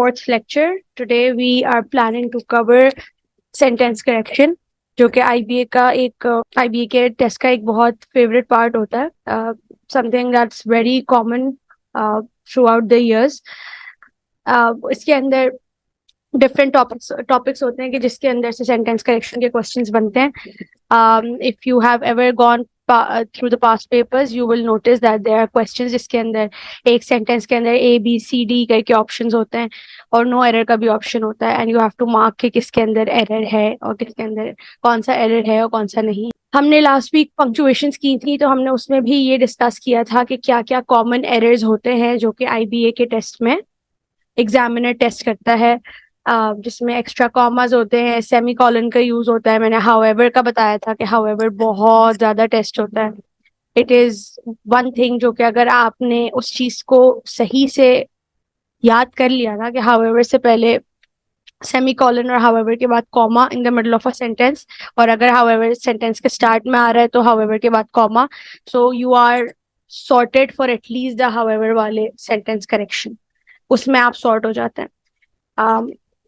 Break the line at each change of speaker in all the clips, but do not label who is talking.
fourth lecture. Today we are planning to cover sentence correction, जो कि IBA का एक IBA के टेस्ट का एक बहुत फेवरेट पार्ट होता है, something that's very common through out the years. इसके अंदर डिफरेंट टॉपिक्स होते हैं कि जिसके अंदर से सेंटेंस करेक्शन के क्वेश्चंस बनते हैं. If you have ever gone through the past papers you will notice that there are questions जिसके अंदर एक सेंटेंस के अंदर ABCD करके ऑप्शंस होते हैं और नो एरर का भी ऑप्शन होता है, and you have to mark कि किसके अंदर एरर है और किसके अंदर कौन सा एरर है और कौन सा नहीं. हमने लास्ट वीक पंक्चुएशंस की थी, तो हमने उसमें भी ये डिस्कस किया था कि क्या क्या कॉमन एरर्स होते हैं जो कि IBA के टेस्ट में एग्जामिनर टेस्ट करता है, जिसमें एक्स्ट्रा कॉमास होते हैं, सेमी कॉलन का यूज होता है. मैंने हाउएवर का बताया था कि हाउएवर बहुत ज्यादा टेस्ट होता है. इट इज वन थिंग जो कि अगर आपने उस चीज को सही से याद कर लिया ना कि हाउएवर से पहले सेमी कॉलन और हाउएवर के बाद comma in the middle of a sentence, और अगर हाउएवर सेंटेंस के स्टार्ट में आ रहा है तो हाउएवर के बाद comma, so you are sorted for at least the however वाले सेंटेंस करेक्शन. उसमें आप सॉर्ट हो जाते हैं.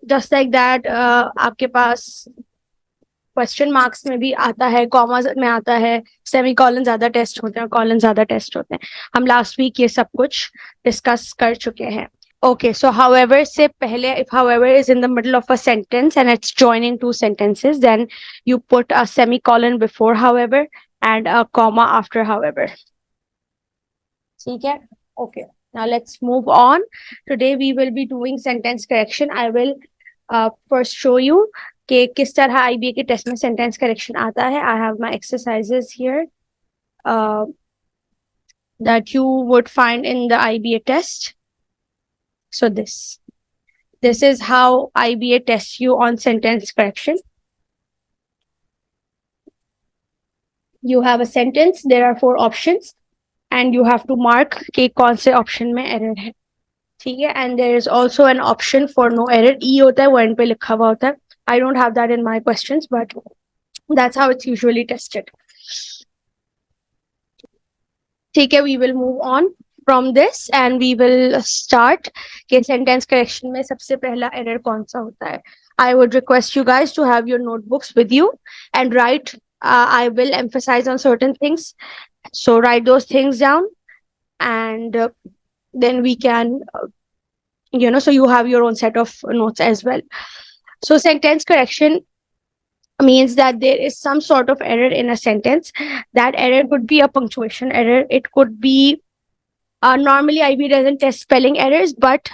जस्ट लाइक दैट आपके पास क्वेश्चन मार्क्स में भी आता है, कॉमास में आता है, सेमी कॉलन ज्यादा टेस्ट होते हैं, कॉलन ज्यादा टेस्ट होते हैं. हम लास्ट वीक ये सब कुछ डिस्कस कर चुके हैं. Okay, so however से पहले, if however is in the middle of a sentence and it's joining two sentences, then you put a semicolon before however and a comma after however. ठीक है? Okay. Now let's move on. Today we will be doing sentence correction. I will first show you कि किस तरह IBA के test में sentence correction आता है. I have my exercises here that you would find in the IBA test. So this is how IBA tests you on sentence correction. You have a sentence, there are 4 options, and you have to mark कि कौन से option में error है. ठीक है? And there is also an option for no error. E होता है, वो end पे लिखा हुआ होता है. I don't have that in my questions, but that's how it's usually tested. ठीक है? We will move on from this and we will start कि sentence correction में सबसे पहला error कौन सा होता है. I would request you guys to have your notebooks with you and write. I will emphasize on certain things, so write those things down, and then we can, so you have your own set of notes as well. So sentence correction means that there is some sort of error in a sentence. That error could be a punctuation error. It could be normally IB doesn't test spelling errors, but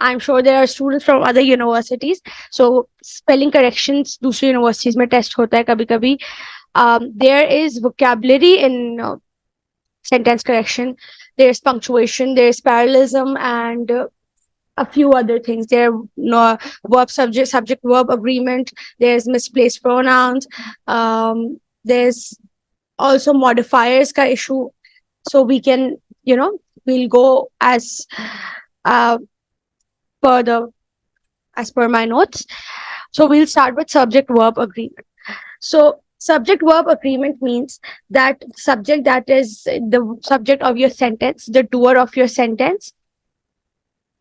I'm sure there are students from other universities. So spelling corrections दूसरी universities में test होता है कभी कभी. There is vocabulary in sentence correction. There's punctuation, there's parallelism, and a few other things. There verb subject verb agreement. There's misplaced pronouns. There's also modifiers ka issue. So we can, we'll go as per my notes. So we'll start with subject verb agreement. So subject verb agreement means that subject that is the subject of your sentence, the doer of your sentence,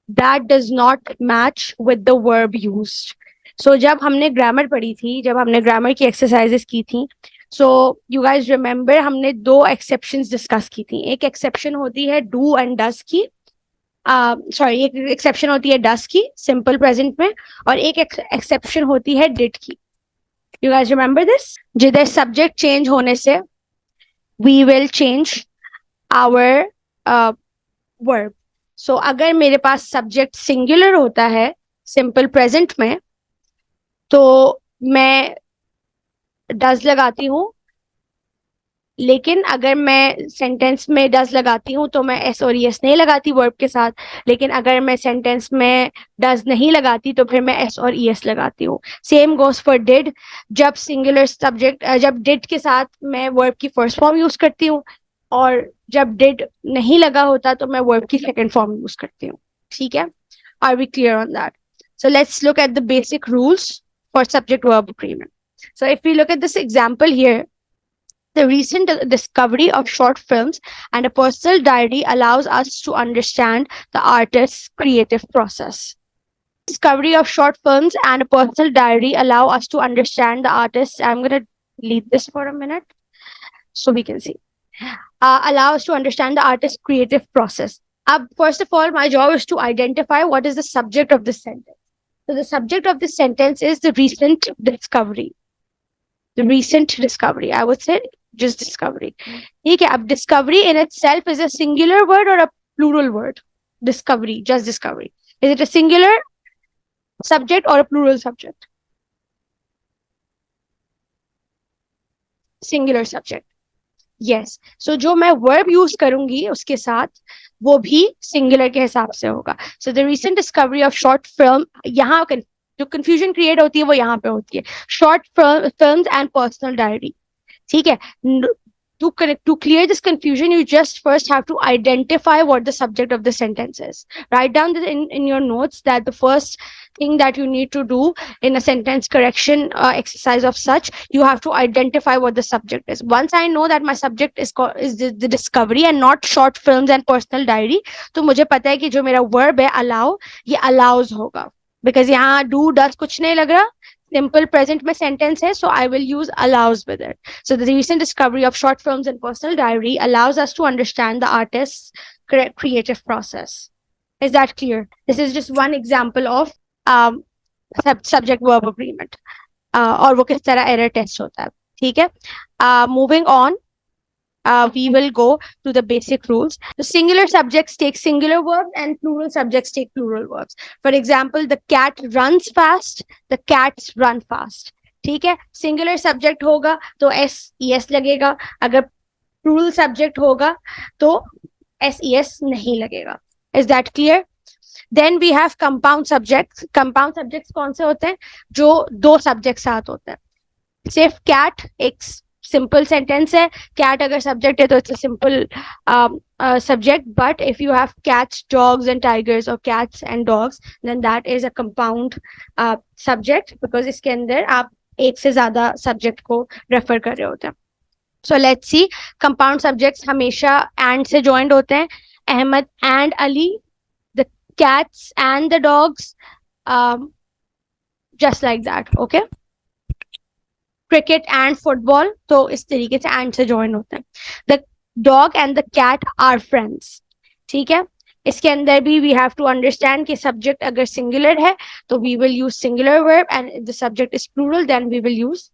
that does not match with the verb used. So जब हमने grammar पढ़ी थी, जब हमने grammar की exercises की थी, so you guys remember हमने 2 exceptions discuss की थी. एक exception होती है do and does की, एक exception होती है does की simple present में, और एक exception होती है did की. You guys remember this? जिधर subject change होने से we will change our verb. So अगर मेरे पास subject singular होता है simple present में, तो मैं does लगाती हूँ, लेकिन अगर मैं सेंटेंस में डज लगाती हूँ तो मैं एस और ईएस नहीं लगाती वर्ब के साथ. लेकिन अगर मैं सेंटेंस में डज नहीं लगाती तो फिर मैं एस और ईएस लगाती हूँ. Same goes for did. जब सिंगुलर सब्जेक्ट, जब डिड के साथ मैं वर्ब की फर्स्ट फॉर्म यूज करती हूँ, और जब डिड नहीं लगा होता तो मैं वर्ब की सेकंड फॉर्म यूज करती हूँ. ठीक है? Are we clear on that? So let's look at the basic rules for subject verb agreement. So if we look at this example here, The recent discovery of short films and a personal diary allows us to understand the artist's creative process. Discovery of short films and a personal diary allow us to understand the artist. I'm going to delete this for a minute so we can see. Allow us to understand the artist's creative process. First of all, my job is to identify what is the subject of this sentence. So the subject of this sentence is the recent discovery. The recent discovery. I would say just discovery. Okay, ab discovery in itself is a singular word or a plural word? Discovery, just discovery. Is it a singular subject or a plural subject? Singular subject. Yes. So जो मैं verb use करूंगी उसके साथ वो भी singular के हिसाब से होगा. So the recent discovery of short film, यहाँ जो confusion create होती है वो यहाँ पे होती है. Short films and personal diary. ठीक है. To clear this confusion, you just first have to identify what the subject of the sentence is. Write down in your notes that the first thing that you need to do in a sentence correction exercise of such, you have to identify what the subject is. Once I know that my subject is the discovery and not short films and personal diary, तो मुझे पता है कि जो मेरा verb है allow, ये allows होगा. Because यहाँ do does कुछ नहीं लग रहा. Simple present में sentence है, so I will use allows with it. So the recent discovery of short films and personal diary allows us to understand the artist's creative process. Is that clear? This is just one example of subject verb agreement. और वो किस तरह error test होता है. ठीक है. Moving on. We will go to the basic rules. The singular subjects take singular verbs and plural subjects take plural verbs. For example, the cat runs fast, the cats run fast. ठीक है. Singular subject होगा तो SES लगेगा. अगर plural subject होगा तो SES नहीं लगेगा. Is that clear? Then we have compound subjects. Compound subjects कौन से होते हैं? जो दो subjects साथ होते हैं. Sift cat एक simple sentence है. Cat अगर subject है तो it's a simple subject. But if you have cats, dogs and tigers or cats and dogs, then that is a compound subject because इसके अंदर आप एक से ज़्यादा subject को refer कर रहे होते हैं. So let's see. Compound subjects हमेशा and से joined होते हैं. Ahmed and Ali, the cats and the dogs, just like that. Okay. Cricket and football, तो इस तरीके से and से join होते हैं. The dog and the cat are friends. ठीक है. इसके अंदर भी we have to understand कि subject अगर singular है तो we will use singular verb and if the subject is plural then we will use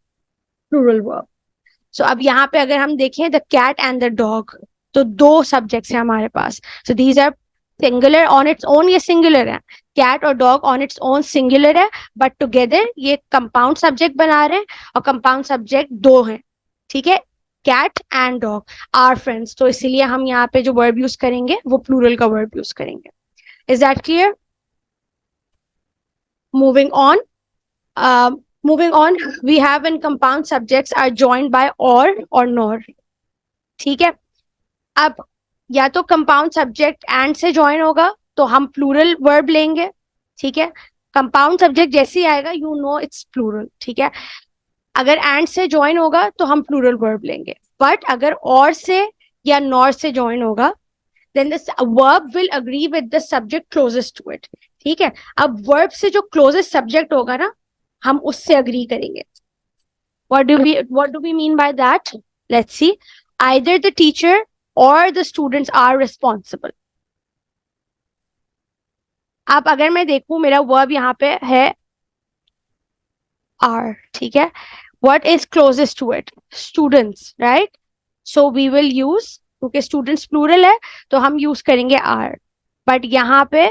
plural verb. So अब यहाँ पे अगर हम देखें the cat and the dog, तो दो subjects हैं हमारे पास. So these are singular on its own, ये singular है. Cat और dog on its own singular है, but together ये compound subject बना रहे हैं और compound subject दो हैं. ठीक है. Cat and dog are friends. तो इसीलिए हम यहाँ पे जो verb use करेंगे वो plural का verb use करेंगे. Is that clear? Moving on. We have when compound subjects are joined by or nor. ठीक है. अब या तो compound subject and से join होगा तो हम plural verb लेंगे. ठीक है. Compound subject जैसे ही आएगा you know it's plural. ठीक है. अगर and से join होगा तो हम plural verb लेंगे. But अगर और से या nor से join होगा then the verb will agree with the subject closest to it. ठीक है. अब verb से जो closest subject होगा ना हम उससे agree करेंगे. What do we mean by that? Let's see. Either the teacher or the students are responsible. अब अगर मैं देखूं मेरा verb यहाँ पे है are. ठीक है. What is closest to it? Students, right? So we will use, क्योंकि students plural है तो हम use करेंगे are. But यहाँ पे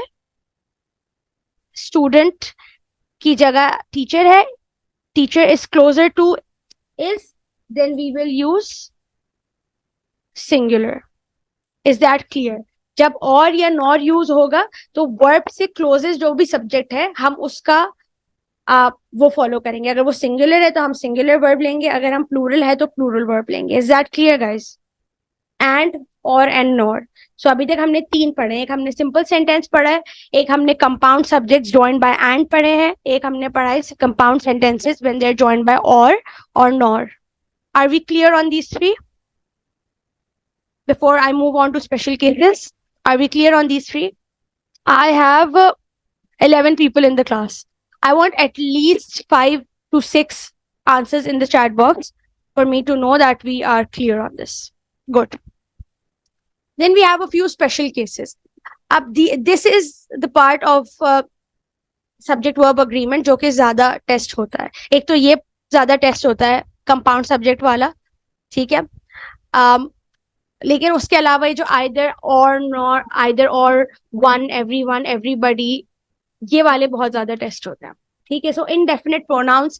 student की जगह teacher है. Teacher is closer to is, then we will use singular. Is that clear? जब और या nor use होगा तो verb से closest जो भी subject है हम उसका वो follow करेंगे. अगर वो singular है तो हम singular verb लेंगे, अगर हम plural है तो plural verb लेंगे. Is that clear guys? And, or and nor. So अभी तक हमने तीन पढ़े. एक हमने simple sentence पढ़ा है, एक हमने compound subjects joined by and पढ़े हैं, एक हमने पढ़ा है compound sentences when they are joined by or nor. Are we clear on these three? Before I move on to special cases, are we clear on these three? I have 11 people in the class. I want at least 5 to 6 answers in the chat box for me to know that we are clear on this. Good. Then we have a few special cases. This is the part of subject verb agreement जो कि ज्यादा test होता है. एक तो ये ज्यादा test होता है कंपाउंड सब्जेक्ट वाला, ठीक है. लेकिन उसके अलावा ये जो either or not, either or, one, everyone, everybody, ये वाले बहुत ज्यादा टेस्ट होते हैं, ठीक है. So indefinite pronouns,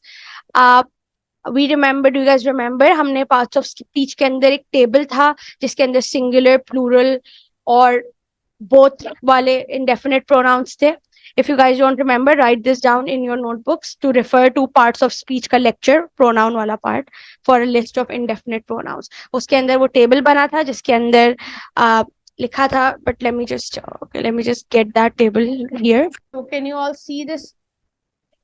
we remember, do you guys remember, हमने पार्ट्स ऑफ स्पीच के अंदर एक टेबल था जिसके अंदर सिंगुलर, प्लूरल और बोथ वाले indefinite pronouns थे. If you guys don't remember, write this down in your notebooks to refer to parts of speech का lecture, pronoun वाला part, for a list of indefinite pronouns. उसके अंदर वो table बना था जिसके अंदर लिखा था, but let me just get that table here. So can you all see this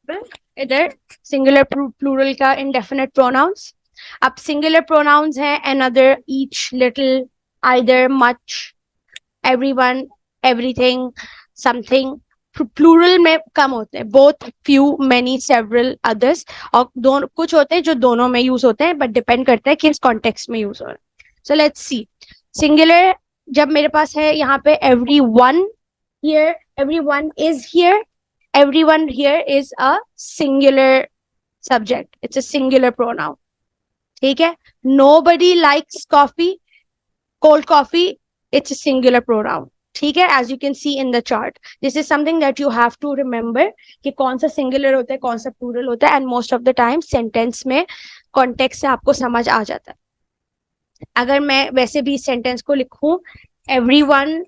table? इधर singular, plural का indefinite pronouns. अब singular pronouns हैं another, each, little, either, much, everyone, everything, something. Plural में कम होते हैं, both, few, many, several, others, और दोनों कुछ होते हैं जो दोनों में यूज होते हैं, बट डिपेंड करता है किस कॉन्टेक्स्ट में यूज हो रहा है. So let's see. सिंगुलर जब मेरे पास है यहाँ पे everyone here, everyone is here, everyone here is a singular subject, it's a singular pronoun, ठीक है. Nobody likes coffee, cold coffee, it's a singular pronoun, ठीक है. as you can see in the chart, this is something that you have to remember कि कौन सा singular होता है, कौन सा plural होता है, and most of the time sentence में context से आपको समझ आ जाता है. अगर मैं वैसे भी sentence को लिखूं, everyone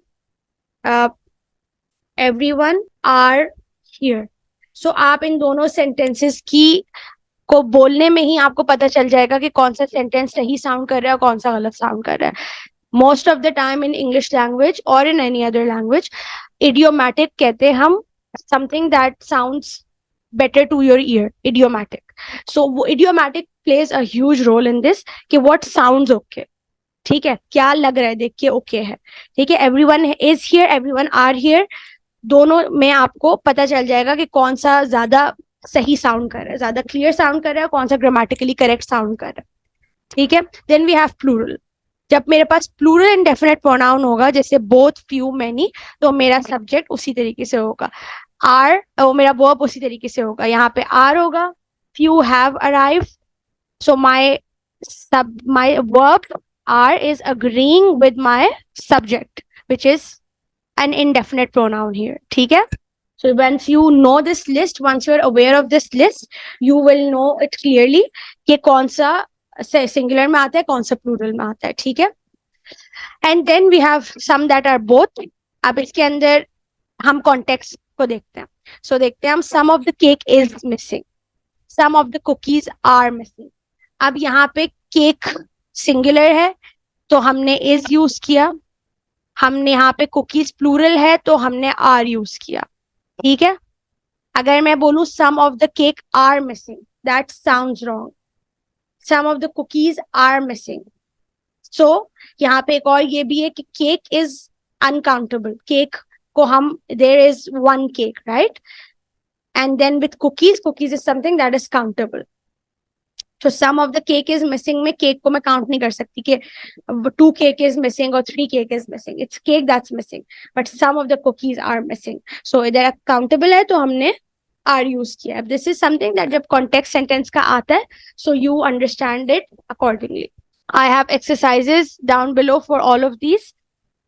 are here, so आप इन दोनों sentences की को बोलने में ही आपको पता चल जाएगा कि कौन सा sentence सही sound कर रहा है और कौन सा गलत sound कर रहा है. Most of the time in English language or in any other language, idiomatic कहते हैं हम something that sounds better to your ear, idiomatic. So idiomatic plays a huge role in this कि what sounds okay, ठीक है, क्या लग रहा है देख के okay है, ठीक है. everyone is here, everyone are here, दोनों में आपको पता चल जाएगा कि कौन सा ज्यादा सही साउंड कर रहा है, ज्यादा क्लियर साउंड कर रहा है, कौन सा ग्रामेटिकली करेक्ट साउंड कर रहा है, ठीक है. Then we have plural. जब मेरे पास प्लूरल इंडेफिनिट प्रोनाउन होगा जैसे बोथ, फ्यू, मेनी, तो मेरा सब्जेक्ट उसी तरीके से होगा. आर, वो मेरा वर्ब उसी तरीके से होगा. यहाँ पे आर होगा, few have arrived, so my verb are is agreeing with my subject which is an indefinite pronoun here, ठीक है. So once you know this list, once you're aware of this list, you will know it clearly कि कौन सा singular में आता है, कौन सा प्लूरल में आता है, ठीक है. And then we have some that are both. अब इसके अंदर हम कॉन्टेक्स्ट को देखते हैं. सो देखते हैं हम, some of the cake is missing, some of the cookies are missing. अब यहाँ पे केक सिंगुलर है तो हमने इज यूज किया, हमने यहाँ पे कुकीज प्लूरल है तो हमने आर यूज किया, ठीक है. अगर मैं बोलूं some of the cake are missing, that sounds wrong. some of the cookies are missing. So यहाँ पे एक और ये भी है कि cake is uncountable. Cake को हम, there is one cake, right? And then with cookies, cookies is something that is countable. So some of the cake is missing में cake को मैं count नहीं कर सकती कि 2 cake is missing or 3 cake is missing. It's cake that's missing, but some of the cookies are missing. So इधर countable है तो हमने are use किया. This is something that जब context sentence का आता है, so you understand it accordingly. I have exercises down below for all of these,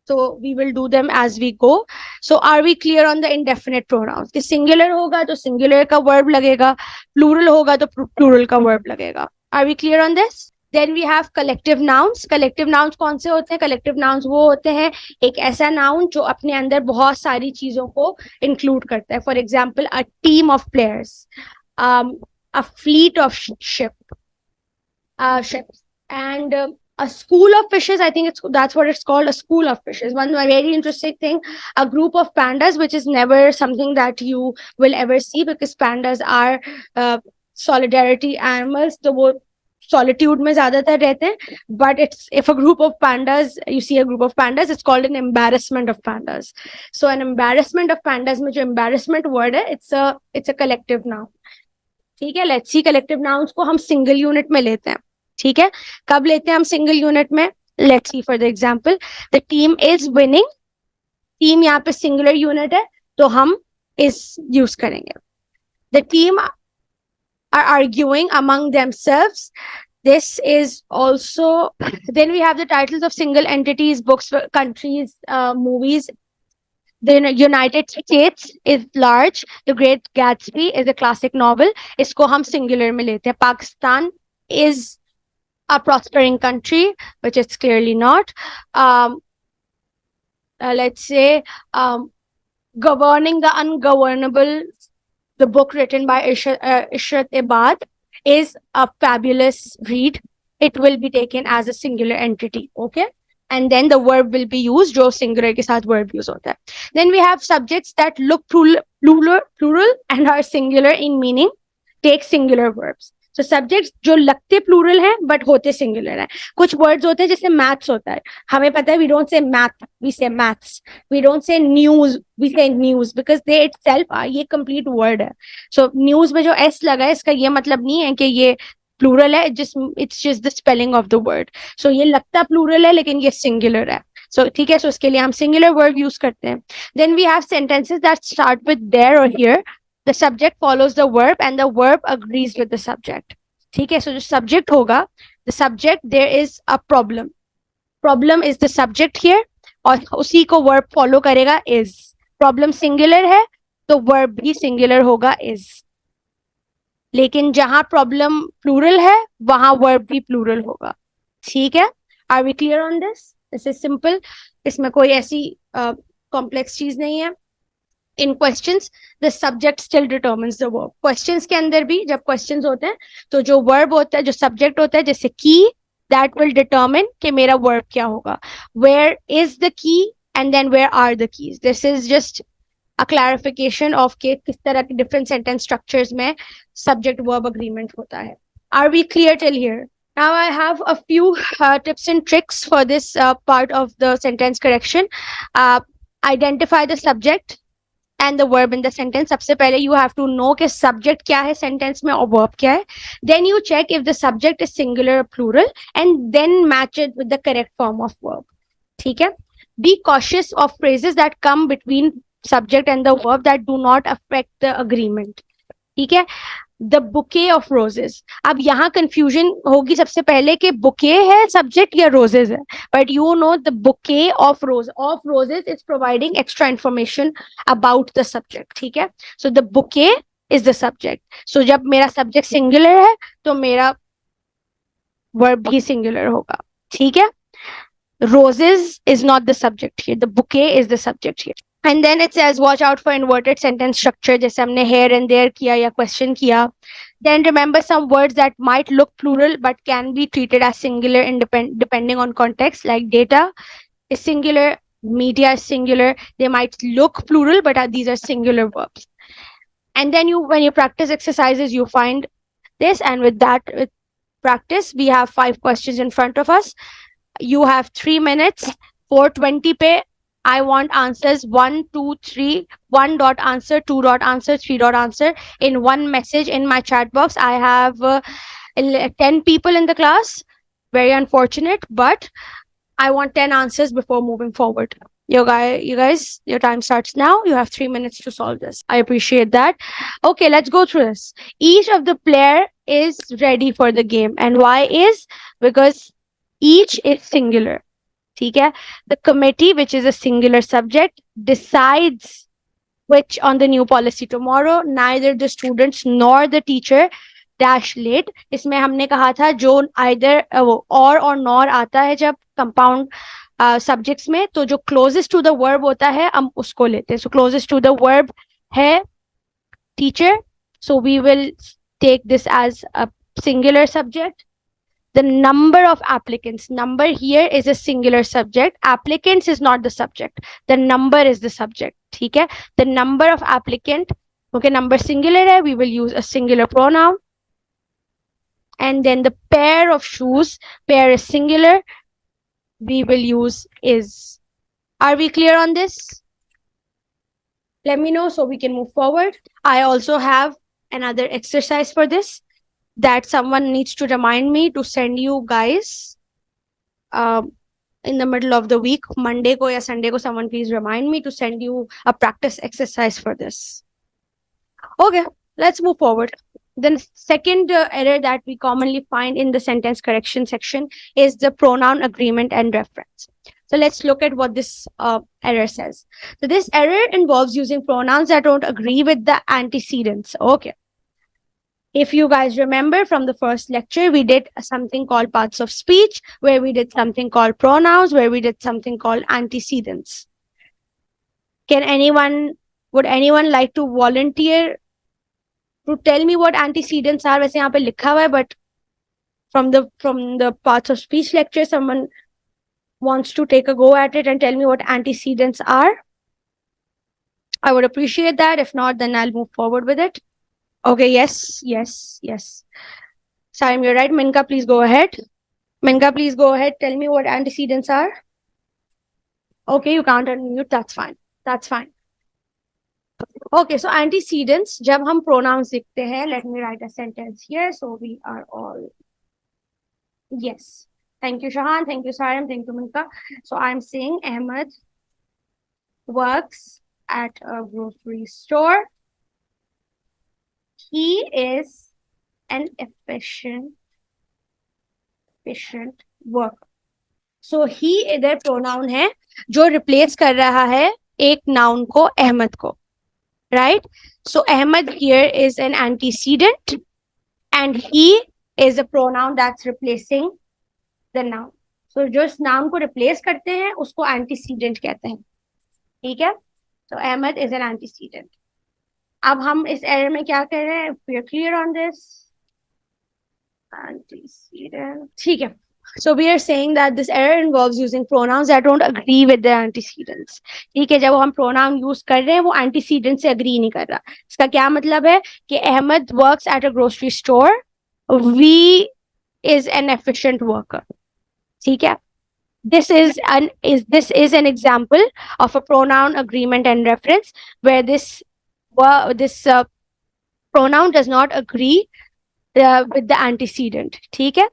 so we will do them as we go. So are we clear on the indefinite pronouns? कि singular होगा तो singular का verb लगेगा, plural होगा तो plural का verb लगेगा. Are we clear on this? Then we have collective nouns. Collective nouns कौन से होते हैं? Collective nouns वो होते हैं एक ऐसा noun जो अपने अंदर बहुत सारी चीजों को include करता है. For example, a team of players, a fleet of ships, and a school of fishes. I think that's what it's called, a school of fishes. One very interesting thing, a group of pandas, which is never something that you will ever see because pandas are solidarity animals. तो वो solitude में ज्यादातर रहते हैं, but it's if a group of pandas, you see a group of pandas, it's called an embarrassment of pandas. So an embarrassment of pandas में जो embarrassment word है, it's a collective noun. ठीक है, let's see collective nouns को हम single unit में लेते हैं. ठीक है, कब लेते हैं हम सिंगल यूनिट में? Let's see for the example, the team is winning. Team यहाँ पे सिंगुलर यूनिट है, तो हम इज यूज करेंगे. The team are arguing among themselves. This is also, then we have the titles of single entities, books, countries, movies. The United States is large. The Great Gatsby is a classic novel. इसको हम singular में लेते हैं. Pakistan is a prospering country, which it's clearly not. Let's say Governing the Ungovernable, the book written by Ishrat Ibad, is a fabulous read. It will be taken as a singular entity. Okay, and then the verb will be used, जो singular के साथ verb use होता है. Then we have subjects that look plural and are singular in meaning, take singular verbs. So subjects जो लगते plural हैं but होते singular हैं. कुछ words होते हैं जैसे maths होता है, हमें पता है we don't say math, we say maths. We don't say news, we say news, because they itself ये complete word है. So news में जो s लगा है, इसका ये मतलब नहीं है कि ये plural है, it's just the spelling of the word. So ये लगता plural है लेकिन ये singular है. So ठीक है, so उसके लिए हम singular word use करते हैं. Then we have sentences that start with there or here. The subject follows the verb and the verb agrees with the subject. ठीक है, so जो subject होगा, the subject, there is a problem. Problem is the subject here, और उसी को verb follow करेगा is. Problem singular है, तो verb भी singular होगा is. लेकिन जहां problem plural है, वहां verb भी plural होगा. ठीक है, are we clear on this? This is simple. इसमें कोई ऐसी complex चीज नहीं है. In questions, the subject still determines the verb. Questions के अंदर भी जब questions होते हैं, तो जो verb होता है, जो subject होता है, जैसे key, that will determine कि मेरा verb क्या होगा. Where is the key and then where are the keys? This is just a clarification of कि किस तरह के different sentence structures में subject verb agreement होता है. Are we clear till here? Now I have a few tips and tricks for this part of the sentence correction. Identify the subject and the verb in the sentence. सबसे पहले you have to know कि subject क्या है sentence में और verb क्या है. Then you check if the subject is singular or plural and then match it with the correct form of verb. ठीक है. Be cautious of phrases that come between subject and the verb that do not affect the agreement. ठीक है. The bouquet of roses. अब यहाँ confusion होगी सबसे पहले कि bouquet है subject या roses है. But you know the bouquet of roses is providing extra information about the subject. ठीक है. So the bouquet is the subject. So जब मेरा subject singular है, तो मेरा verb भी singular होगा. ठीक है. Roses is not the subject here. The bouquet is the subject here. And then it says, watch out for inverted sentence structure, जैसे हमने here and there किया या question किया. Then remember some words that might look plural but can be treated as singular depending on context, like data is singular, media is singular. They might look plural, but these are singular verbs. And then when you practice exercises, you find this. And with practice, we have 5 questions in front of us. You have 3 minutes. 4:20 pe I want answers 1, 2, 3, 1 dot answer, 2 dot answer, 3 dot answer in one message in my chat box. I have 10 people in the class. Very unfortunate, but I want 10 answers before moving forward. You guys, your time starts now. You have 3 minutes to solve this. I appreciate that. Okay, let's go through this. Each of the player is ready for the game. And why is? Because each is singular. ठीक है. The committee, which is a singular subject, decides which on the new policy tomorrow. Neither the students nor the teacher dash late. इसमें हमने कहा था जो either or nor आता है जब compound subjects में, तो जो closest to the verb होता है हम उसको लेते हैं. So closest to the verb है teacher. So we will take this as a singular subject. The number of applicants. Number here is a singular subject. Applicants is not the subject. The number is the subject. ठीक है. The number of applicant. Okay, number singular है. We will use a singular pronoun. and then the pair of shoes, pair is singular, we will use is. Are we clear on this? Let me know so we can move forward. I also have another exercise for this that someone needs to remind me to send you guys um, in the middle of the week, Monday ko ya Sunday ko, someone please remind me to send you a practice exercise for this. Okay, let's move forward. The second error that we commonly find in the sentence correction section is the pronoun agreement and reference. So let's look at what this error says. So this error involves using pronouns that don't agree with the antecedents. Okay. If you guys remember from the first lecture, we did something called parts of speech, where we did something called pronouns, where we did something called antecedents. Would anyone like to volunteer to tell me what antecedents are? वैसे यहाँ पे लिखा हुआ है, but from the parts of speech lecture, someone wants to take a go at it and tell me what antecedents are. I would appreciate that. If not, then I'll move forward with it. Okay, yes. Sarim, you're right. Minka, please go ahead. Tell me what antecedents are. Okay, you can't unmute. That's fine. Okay, so antecedents, जब हम pronouns लिखते हैं, let me write a sentence here so we are all. Yes. Thank you, Shahan. Thank you, Sarim. Thank you, Minka. So I'm saying Ahmed works at a grocery store. He is an efficient worker. So he इधर pronoun है जो replace कर रहा है एक noun को, अहमद को. Right? So Ahmed here is an antecedent and he is a pronoun that's replacing the noun. So जो इस noun को replace करते हैं उसको antecedent कहते हैं. ठीक है? So Ahmed is an antecedent. अब हम इस error में क्या कर रहे हैं? If we are clear on this. Antecedent. ठीक है. So we are saying that this error involves using pronouns that don't agree with the antecedents. ठीक है, जब हम pronoun use कर रहे हैं वो antecedent से agree नहीं कर रहा. इसका क्या मतलब है कि Ahmed works at a grocery store. We is an efficient worker. ठीक है. This is an example of a pronoun agreement and reference where this pronoun does not agree with the antecedent. ठीक है.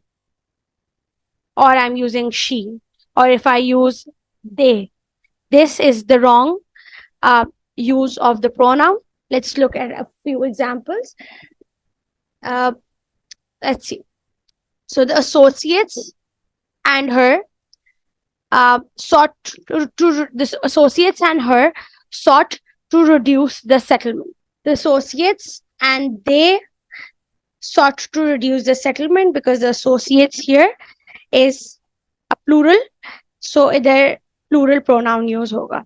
Or I'm using she, or if I use they. This is the wrong use of the pronoun. Let's look at a few examples. Let's see. So the associates and her sought to reduce the settlement. The associates and they sought to reduce the settlement because the associates here is a plural, so इधर plural pronoun use होगा.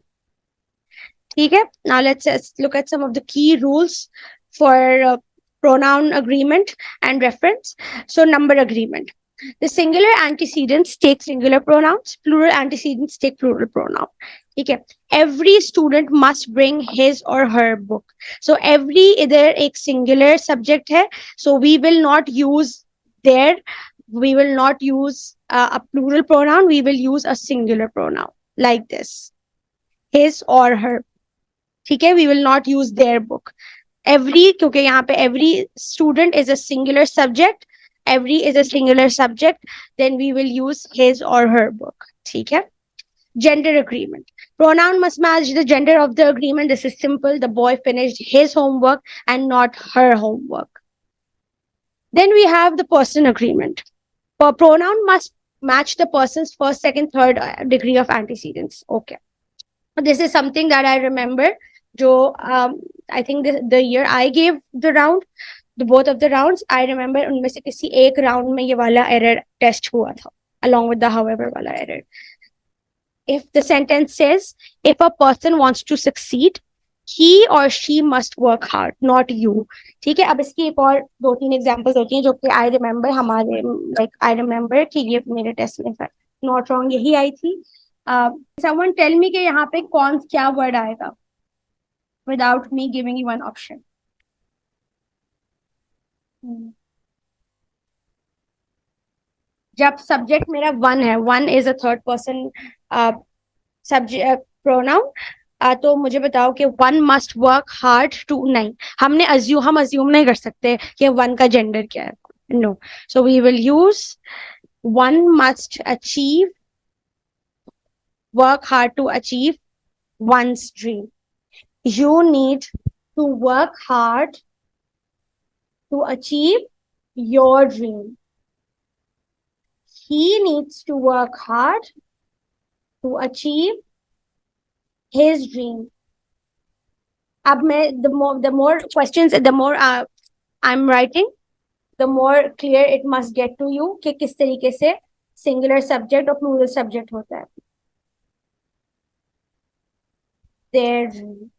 ठीक है. Now let's look at some of the key rules for pronoun agreement and reference. So number agreement. The singular antecedents take singular pronouns, plural antecedents take plural pronoun. ठीक है. Every student must bring his or her book. So every इधर एक singular subject है, so we will not use their. We will not use a plural pronoun. We will use a singular pronoun like this, his or her. ठीक है. We will not use their book. Every, क्योंकि यहाँ पे every student is a singular subject. Every is a singular subject. Then we will use his or her book. ठीक है. Gender agreement. Pronoun must match the gender of the agreement. This is simple. The boy finished his homework and not her homework. Then we have the person agreement. A pronoun must match the person's first, second, third degree of antecedents. Okay. This is something that I remember. I think the year I gave the round, the both of the rounds, I remember उनमें से किसी एक round में ये वाला error test हुआ था, along with the however वाला error. If the sentence says, if a person wants to succeed, he or she must work hard, not you. ठीक है. अब इसकी एक और 2-3 एग्जांपल्स होती हैं जो कि आई रिमेम्बर हमारे आई रिमेम्बर कि ये मेरे टेस्ट में नॉट रॉन्ग यही आई थी. समवन टेल मी कि यहाँ पे कौन क्या वर्ड आएगा without me giving you one option. जब सब्जेक्ट मेरा वन है, one is a third person subject pronoun, तो मुझे बताओ कि one must work hard to, नहीं, हम अज्यूम नहीं कर सकते कि वन का जेंडर क्या है, no, so we will use one must achieve, work hard to achieve one's dream. You need to work hard to achieve your dream. He needs to work hard to achieve his dream. अब मैं the more questions, the more I'm writing, the more clear it must get to you कि किस तरीके से singular subject और plural subject होता है. Their dream.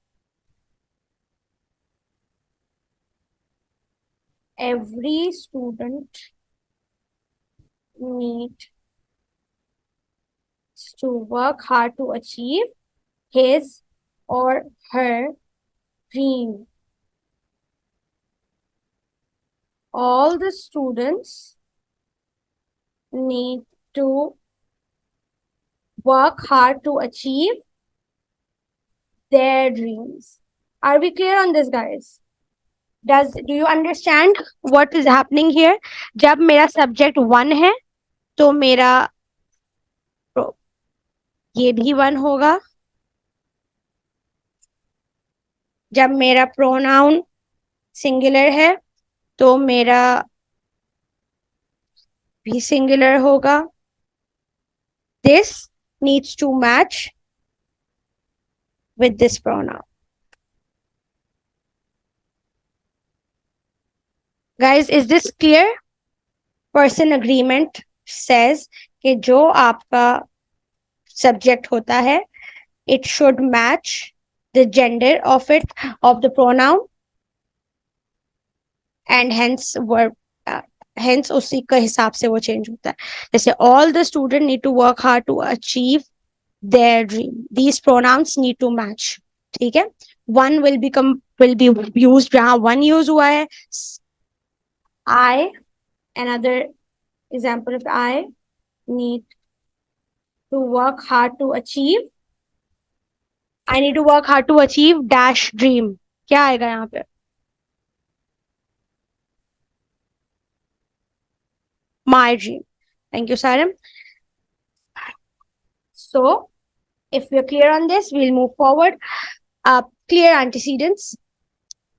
Every student needs to work hard to achieve his or her dream. All the students need to work hard to achieve their dreams. Are we clear on this, guys? Do you understand what is happening here? जब मेरा subject one है, तो मेरा ये भी one होगा. जब मेरा pronoun singular है, तो मेरा भी singular होगा. This needs to match with this pronoun. Guys, is this clear? Person agreement says कि जो आपका subject होता है, it should match the gender of the pronoun, and hence verb, hence उसी के हिसाब से वो change होता है. जैसे all the students need to work hard to achieve their dream. These pronouns need to match. ठीक है? One will be used जहाँ one use हुआ है. I, another example of I, need to work hard to achieve. I need to work hard to achieve dash dream. क्या आएगा यहाँ पे? My dream. Thank you, Saram. So, if we're clear on this, we'll move forward. Clear antecedents.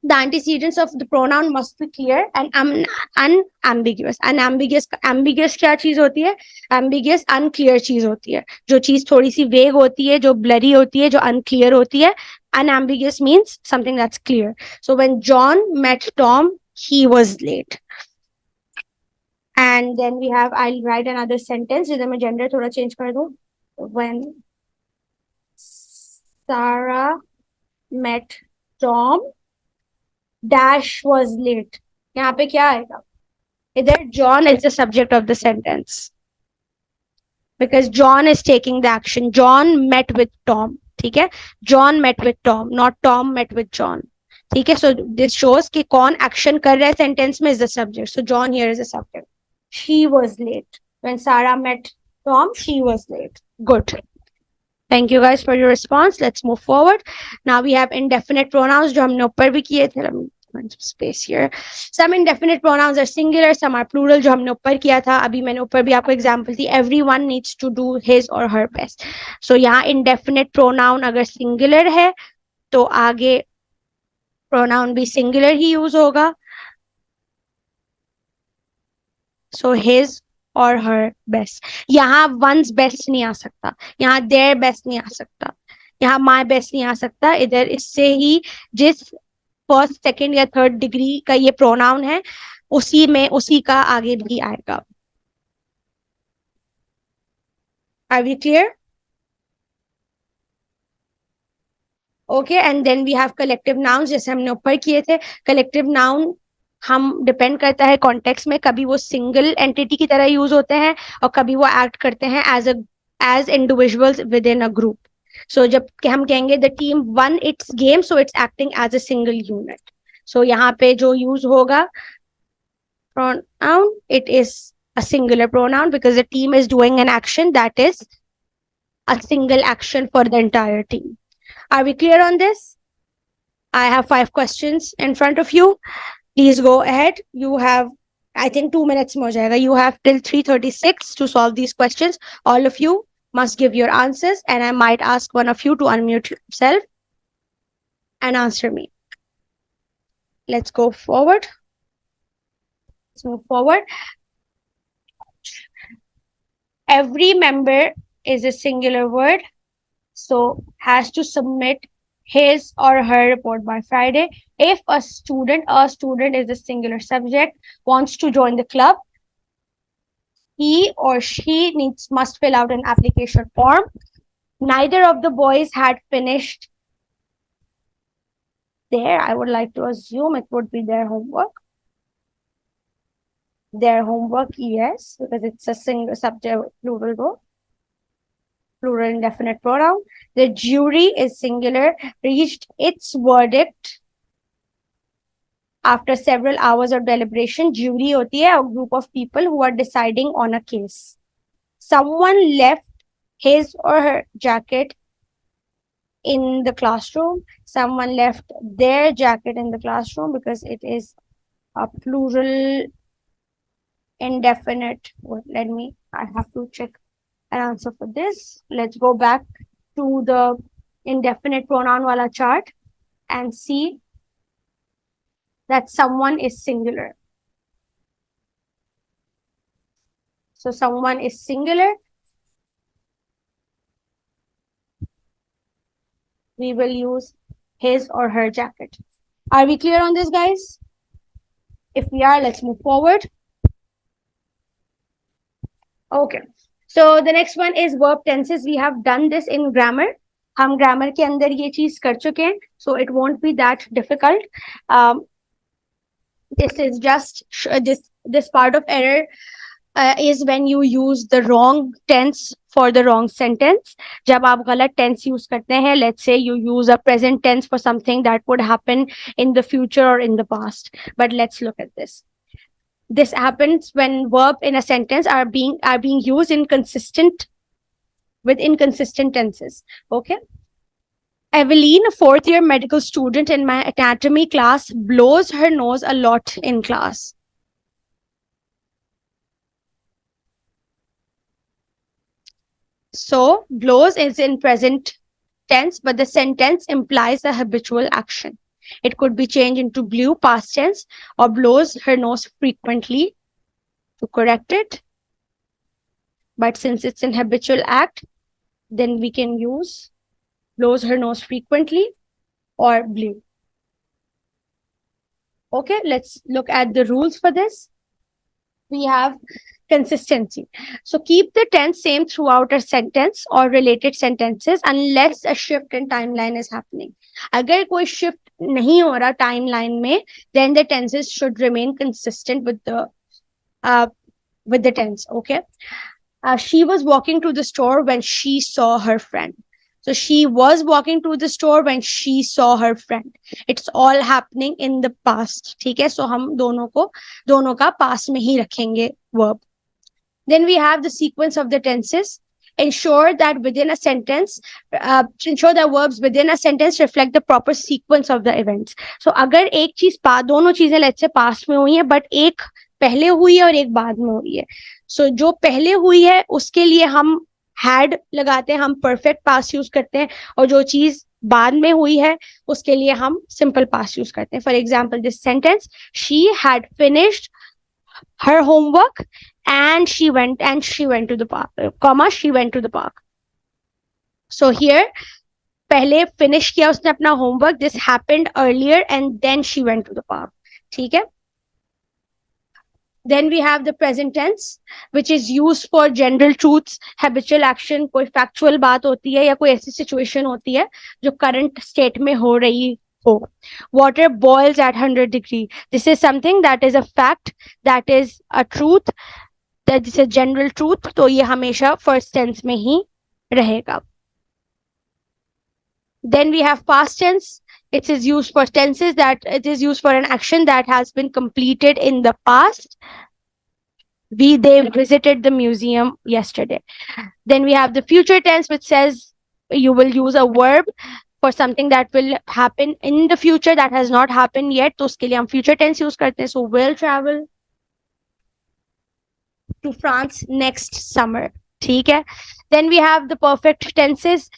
The antecedents of the pronoun must be clear and unambiguous. Ambiguous क्या चीज होती है? Ambiguous unclear चीज होती है. जो चीज थोड़ी सी vague होती है, जो blurry होती है, जो unclear होती है. Unambiguous means something that's clear. So when John met Tom, he was late. And then we have, I'll write another sentence. जिधर मैं gender थोड़ा change कर दूँ. When Sarah met Tom, dash was late. यहाँ पे क्या आएगा? Either John is the subject of the sentence because John is taking the action. John met with Tom. ठीक है? John met with Tom, not Tom met with John. ठीक है? So this shows कि कौन action कर रहा है sentence में is the subject. So John here is the subject. She was late. When Sarah met Tom, she was late. Good. Thank you guys for your response. Let's move forward. Now we have indefinite pronouns जो हमने ऊपर भी किए थे. Space here. Some indefinite pronouns are singular, some are plural जो हमने ऊपर किया था. अभी मैंने ऊपर भी आपको example the. Everyone needs to do his or her best. So यहाँ indefinite pronoun अगर singular है तो आगे pronoun भी singular ही use होगा. So his or her best. यहाँ one's best नहीं आ सकता. यहाँ their best नहीं आ सकता. यहाँ my best नहीं आ सकता. इधर इससे ही जिस फर्स्ट सेकेंड या थर्ड डिग्री का ये प्रोनाउन है उसी का आगे भी आएगा. Are we clear? Okay, and then we have collective nouns जैसे हमने ऊपर किए थे. Collective noun हम डिपेंड करता है कॉन्टेक्स्ट में. कभी वो सिंगल एंटिटी की तरह यूज होते हैं और कभी वो एक्ट करते हैं as individuals within a group. So जब हम कहेंगे the team won its game, so it's acting as a single unit. So यहाँ पे जो यूज होगा pronoun, it is a singular pronoun because the team is doing an action that is a single action for the entire team. Are we clear on this? I have 5 questions in front of you. Please go ahead. You have, I think, 2 minutes more jayega. You have till 3:36 to solve these questions. All of you must give your answers, and I might ask one of you to unmute yourself and answer me. Let's go forward. Let's move forward. Every member is a singular word, so has to submit his or her report by Friday. If a student is a singular subject, wants to join the club, he or she must fill out an application form. Neither of the boys had finished I would like to assume it would be their homework. Their homework, yes, because it's a single subject, plural role, plural indefinite pronoun. The jury is singular, reached its verdict after several hours of deliberation. Jury hoti hai a group of people who are deciding on a case. Someone left his or her jacket in the classroom. Someone left their jacket in the classroom because it is a plural indefinite. I have to check an answer for this. Let's go back to the indefinite pronoun wala chart and see that someone is singular. So someone is singular. We will use his or her jacket. Are we clear on this, guys? If we are, let's move forward. Okay. So the next one is verb tenses. We have done this in grammar. हम grammar के अंदर ये चीज कर चुके हैं, so it won't be that difficult. This is just this part of error is when you use the wrong tense for the wrong sentence. जब आप गलत tense use करते हैं, let's say you use a present tense for something that would happen in the future or in the past. But let's look at this. This happens when verb in a sentence are being used with inconsistent tenses. Okay. Evelyn, a 4th-year medical student in my anatomy class, blows her nose a lot in class. So blows is in present tense, but the sentence implies a habitual action. It could be changed into blew past tense or blows her nose frequently to correct it. But since it's an habitual act, then we can use blows her nose frequently or blew. Okay, let's look at the rules for this. We have consistency. So keep the tense same throughout a sentence or related sentences unless a shift in timeline is happening. Agar koi shift nahi ho raha timeline mein, then the tenses should remain consistent with the tense. Okay. She was walking to the store when she saw her friend. So she was walking to the store when she saw her friend. It's all happening in the past. ठीक है? So हम दोनों का past में ही रखेंगे verb. Then we have the sequence of the tenses. Ensure that verbs within a sentence reflect the proper sequence of the events. So अगर एक चीज दोनों चीजें let's say past में हुई है, but एक पहले हुई है और एक बाद में हुई है. So जो पहले हुई है उसके लिए हम had लगाते हैं, हम perfect past use करते हैं, और जो चीज बाद में हुई है उसके लिए हम simple past use करते हैं. For example, this sentence, she had finished her homework and she went to the park, she went to the park. So here पहले finish किया उसने अपना homework, this happened earlier and then she went to the park. ठीक है? Then we have the present tense, which is used for general truths, habitual action, कोई factual बात होती है या कोई ऐसी situation होती है जो current state में हो रही हो. Water boils at 100 degrees. This is something that is a fact, that is a truth, that is a general truth. तो ये हमेशा first tense में ही रहेगा. Then we have past tense. It is used for an action that has been completed in the past. They visited the museum yesterday. Then we have the future tense, which says you will use a verb for something that will happen in the future that has not happened yet. तो उसके लिए हम future tense use करते हैं. So will travel to France next summer. ठीक है. Then we have the perfect tenses.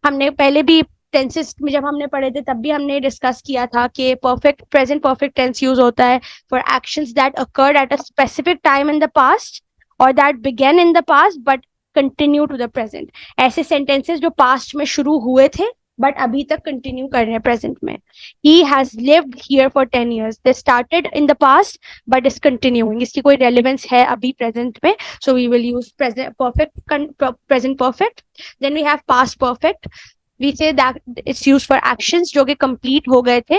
हमने पहले भी टेंसेस में जब हमने पढ़े थे तब भी हमने डिस्कस किया था कि perfect present perfect tense use होता है for actions that occurred at a specific time in the past और that began in the past but continue to the present. ऐसे सेंटेंसेस जो पास्ट में शुरू हुए थे बट अभी तक कंटिन्यू कर रहे हैं प्रेजेंट में. He has lived here for 10 years. They started in the past but is continuing. इसकी कोई रेलिवेंस है अभी प्रेजेंट में. So we will use present perfect. Then we have past perfect. We say that it's used for actions जो कि complete हो गए थे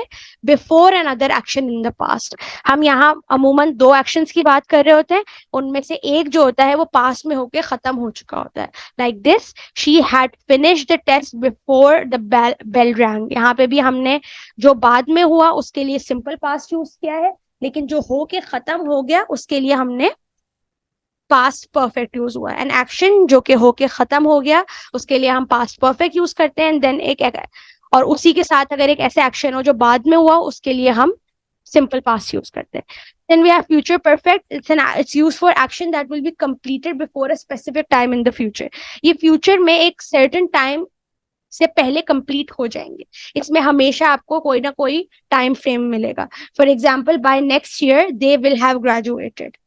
before another action in the past. हम यहाँ अमूमन 2 actions की बात कर रहे होते हैं. उनमें से एक जो होता है वो past में होके खत्म हो चुका होता है. Like this, she had finished the test before the bell rang. यहाँ पे भी हमने जो बाद में हुआ उसके लिए simple past use किया है, लेकिन जो होके खत्म हो गया उसके लिए हमने पास्ट परफेक्ट यूज हुआ. एन एक्शन जो कि होके खत्म हो गया उसके लिए हम पास्ट परफेक्ट यूज करते हैं. देन एक और उसी के साथ अगर एक ऐसे एक्शन हो जो बाद में हुआ उसके लिए हम सिंपल पास्ट यूज करते हैं. Then we have future perfect. It's used for action that will be completed before a specific time in the future. ये future में एक certain time से पहले कंप्लीट हो जाएंगे. इसमें हमेशा आपको कोई ना कोई टाइम फ्रेम मिलेगा. For example, by next year they will have graduated.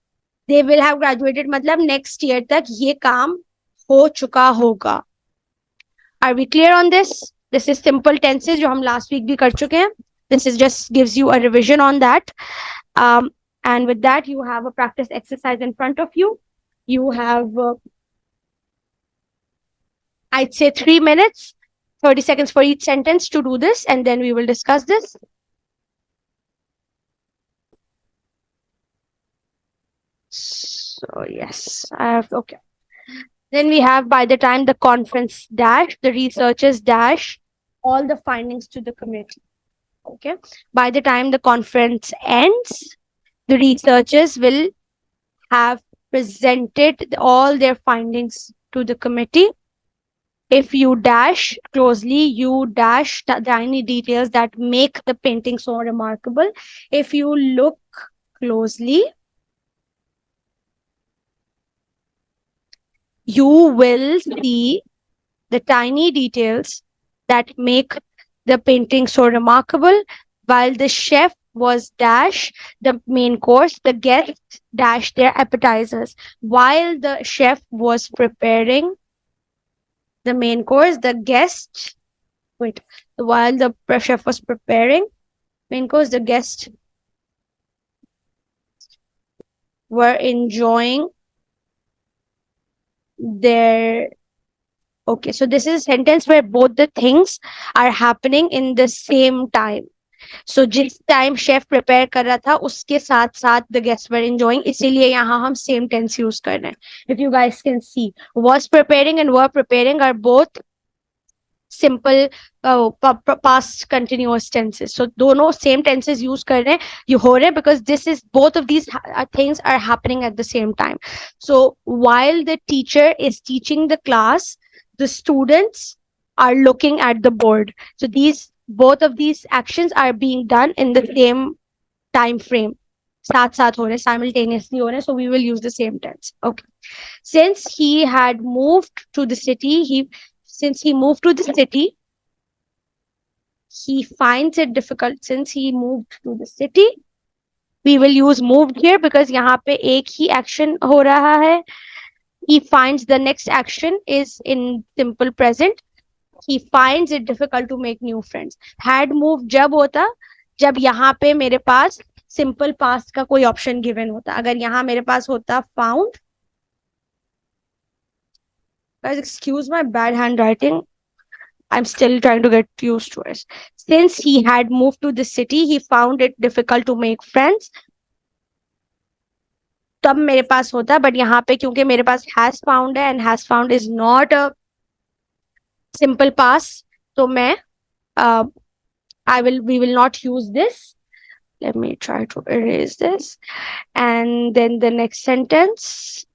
They will have graduated मतलब नेक्स्ट ईयर तक ये काम हो चुका होगा. Are we clear on this? This is simple tenses जो हम लास्ट वीक भी कर चुके हैं. This is just gives you a revision on that. And with that, you have a practice exercise in front of you. You have, I'd say 3 minutes, 30 seconds for each sentence to do this, and then we will discuss this. So yes, I have, okay. Then we have, by the time the conference dash, the researchers dash all the findings to the committee. Okay. By the time the conference ends, the researchers will have presented all their findings to the committee. If you dash closely, you dash the tiny details that make the painting so remarkable. If you look closely, you will see the tiny details that make the painting so remarkable. While the chef was dash the main course, the guests dash their appetizers. While the chef was preparing the main course, the guests while the chef was preparing main course, the guests were enjoying their. Okay, so this is a sentence where both the things are happening in the same time. So जिस time chef prepare कर रहा था उसके साथ साथ the guest were enjoying, इसीलिए यहाँ हम सेम टेंस यूज कर रहे हैं. If you guys can see, was preparing and were preparing are both simple past continuous tenses. So दोनों same tenses use कर रहे हैं, ये हो रहे हैं because this is both of these things are happening at the same time. So while the teacher is teaching the class, the students are looking at the board. So both of these actions are being done in the same time frame. साथ साथ हो रहे, simultaneously हो रहे. So we will use the same tense. Okay. Since he moved to the city, he finds it difficult. Since he moved to the city, we will use moved here because यहाँ पे एक ही action हो रहा है. He finds the next action is in simple present. He finds it difficult to make new friends. Had moved जब होता जब यहाँ पे मेरे पास simple past का कोई option given होता. अगर यहाँ मेरे पास होता found. Guys, excuse my bad handwriting. I'm still trying to get used to it. Since he had moved to the city, he found it difficult to make friends. तब मेरे पास होता, but यहाँ पे क्योंकि मेरे पास has found है and has found is not a simple past, तो मैं we will not use this. Let me try to erase this. And then the next sentence.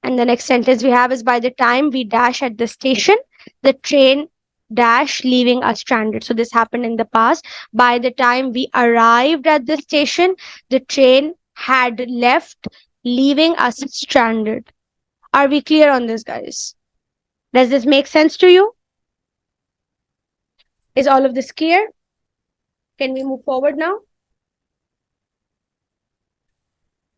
And the next sentence we have is, by the time we dash at the station, the train dash leaving us stranded. So this happened in the past. By the time we arrived at the station, the train had left, leaving us stranded. Are we clear on this, guys? Does this make sense to you? Is all of this clear? Can we move forward now?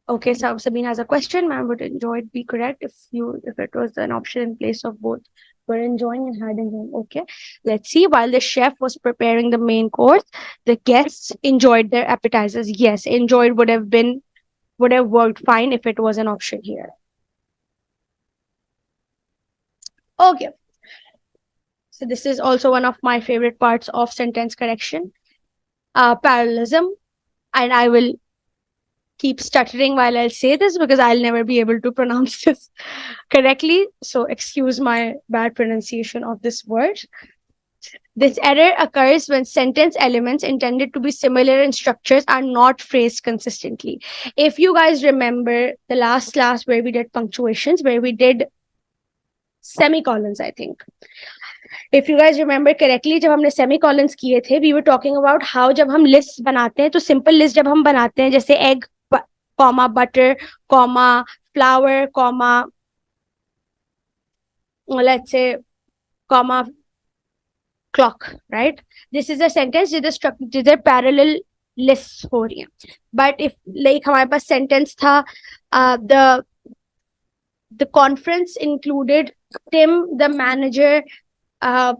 Okay, so Sabine has a question. Ma'am, would enjoyed be correct if it was an option in place of both were enjoying and had enjoyed? Okay, let's see. While the chef was preparing the main course, the guests enjoyed their appetizers. Yes, enjoyed would have worked fine if it was an option here. Okay. So this is also one of my favorite parts of sentence correction. Parallelism. And I will keep stuttering while I'll say this because I'll never be able to pronounce this correctly. So excuse my bad pronunciation of this word. This error occurs when sentence elements intended to be similar in structures are not phrased consistently. If you guys remember the last class where we did punctuations, where we did semicolons, I think. If you guys remember correctly, जब हमने semicolons किए थे, we were talking about how जब हम lists बनाते हैं, तो simple list जब हम बनाते हैं, जैसे egg, comma, butter, comma, flour, comma, let's say, comma, clock, right? This is a sentence जिधर parallel lists हो रही हैं. But if like हमारे पास sentence था, the conference included Tim, the manager,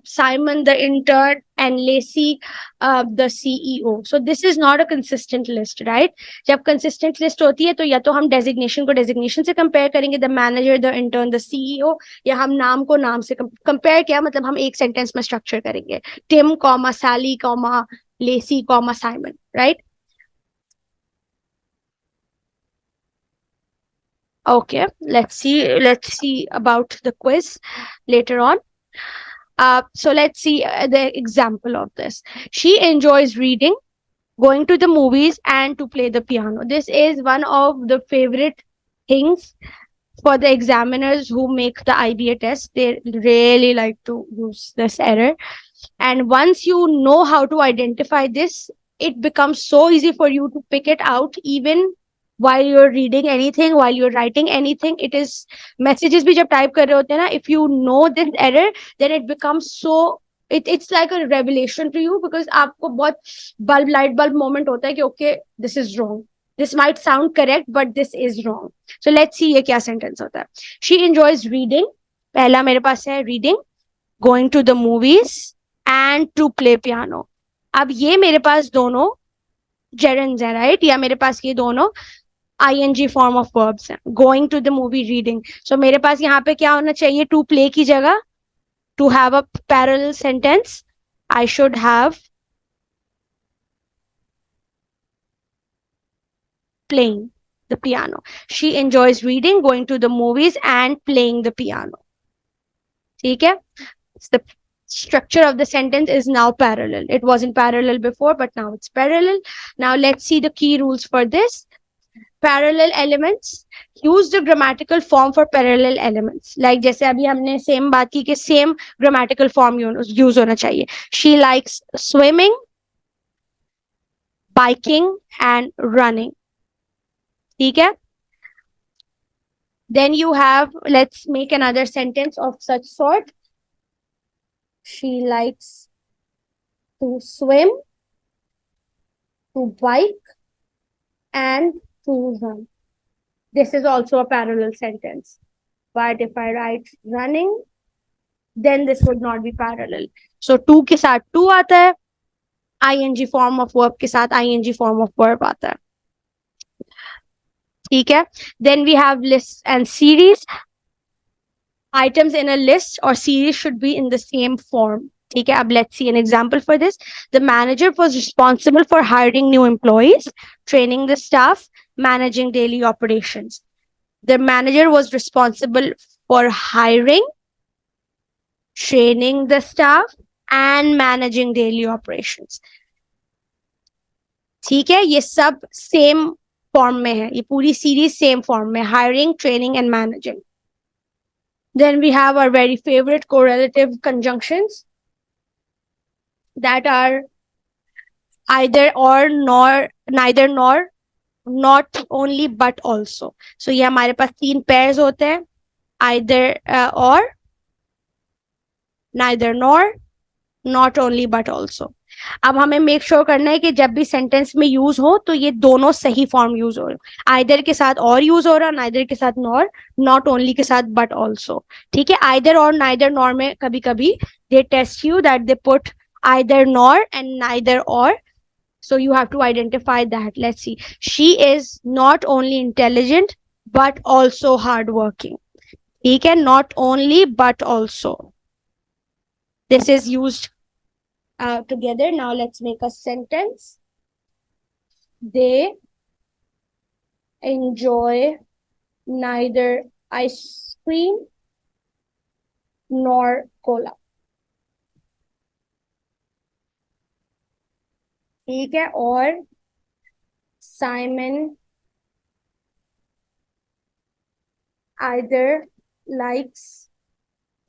Simon, the intern, and Lacey, the CEO. So this is not a consistent list, right? जब consistent list होती है तो या तो हम designation को designation से compare करेंगे, the manager, the intern, the CEO, या हम नाम को नाम से compare क्या मतलब हम एक sentence में structure करेंगे. Tim, Sally, Lacey, Simon, right? Okay, let's see about the quiz later on. So let's see the example of this. She enjoys reading, going to the movies, and to play the piano. This is one of the favorite things for the examiners who make the IBA test. They really like to use this error. And once you know how to identify this, it becomes so easy for you to pick it out even while you're reading anything, while you're writing anything. It is messages bhi jab type kar rahe hote hain na, if you know this error, then it becomes so it's like a revelation to you, because aapko bahut light bulb moment hota hai ki okay, this is wrong. This might sound correct, but this is wrong. So let's see ye kya sentence hota hai. She enjoys reading. Pehla mere paas hai reading, going to the movies, and to play piano. अब ये मेरे पास दोनों gerunds हैं, right? या मेरे पास ये दोनों ing form of verbs हैं. Going to the movie, reading. So मेरे पास यहाँ पे क्या होना चाहिए? To play की जगह, to have a parallel sentence, I should have playing the piano. She enjoys reading, going to the movies, and playing the piano. ठीक है? The structure of the sentence is now parallel. It wasn't parallel before, but now it's parallel. Now let's see the key rules for this. Parallel elements. Use the grammatical form for parallel elements. Like जैसे अभी हमने same बात की कि same grammatical form use होना चाहिए. She likes swimming, biking, and running. ठीक है? Then you have, let's make another sentence of such sort. She likes to swim, to bike, and to run. This is also a parallel sentence. But if I write running, then this would not be parallel. So to के साथ to आता है, ing form of verb के साथ ing form of verb आता है. ठीक है? Then we have lists and series. Items in a list or series should be in the same form. Okay, let's see an example for this. The manager was responsible for hiring new employees, training the staff, managing daily operations. The manager was responsible for hiring, training the staff, and managing daily operations. ठीक है, ये सब same form में है, ये पूरी series same form में, hiring, training and managing. Then we have our very favorite correlative conjunctions that are either or, nor, neither nor, not only but also. So ये हमारे पास तीन pairs होते हैं, either or, neither nor, not only but also. अब हमें make sure करना है कि जब भी सेंटेंस में यूज हो तो ये दोनों सही फॉर्म यूज हो रहा, आइदर के साथ और यूज हो रहा, नाइदर के साथ नॉर, नॉट ओनली के साथ बट ऑल्सो. ठीक है, आइदर और नाइदर नॉर में कभी कभी they test you that they put either nor and neither or. So you have to identify that. Let's see. She is not only intelligent but also hardworking. ठीक है, not only but also. This is used together. Now let's make a sentence. They enjoy neither ice cream nor cola. ठीक है, और Simon either likes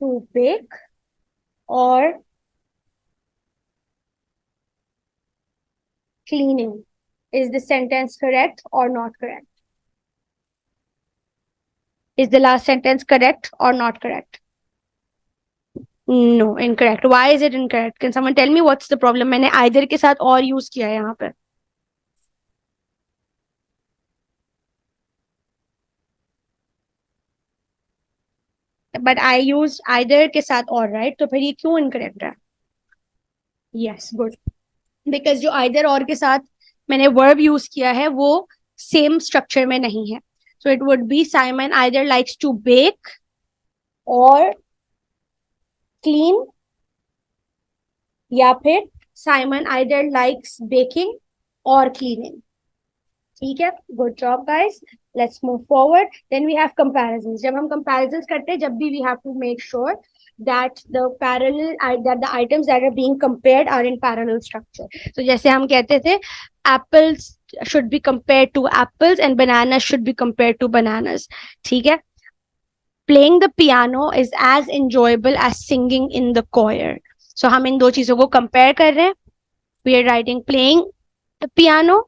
to bake or cleaning. Is the sentence correct or not correct? Is the last sentence correct or not correct? No, incorrect. Why is it incorrect? Can someone tell me what's the problem? मैंने either के साथ और use किया है यहाँ पे. But I used either के साथ और, right? तो फिर ये क्यों incorrect है? Yes, good. Because जो either और के साथ मैंने verb use किया है वो same structure में नहीं है. So it would be Simon either likes to bake or clean, या फिर Simon either likes baking or cleaning. ठीक है, good job guys. Let's move forward. Then we have comparisons. जब हम comparisons करते हैं, जब भी we have to make sure that the items that are being compared are in parallel structure. So जैसे हम कहते थे, apples should be compared to apples and bananas should be compared to bananas. ठीक है, playing the piano is as enjoyable as singing in the choir. So हम इन दो चीजों को compare कर रहे हैं. We are writing playing the piano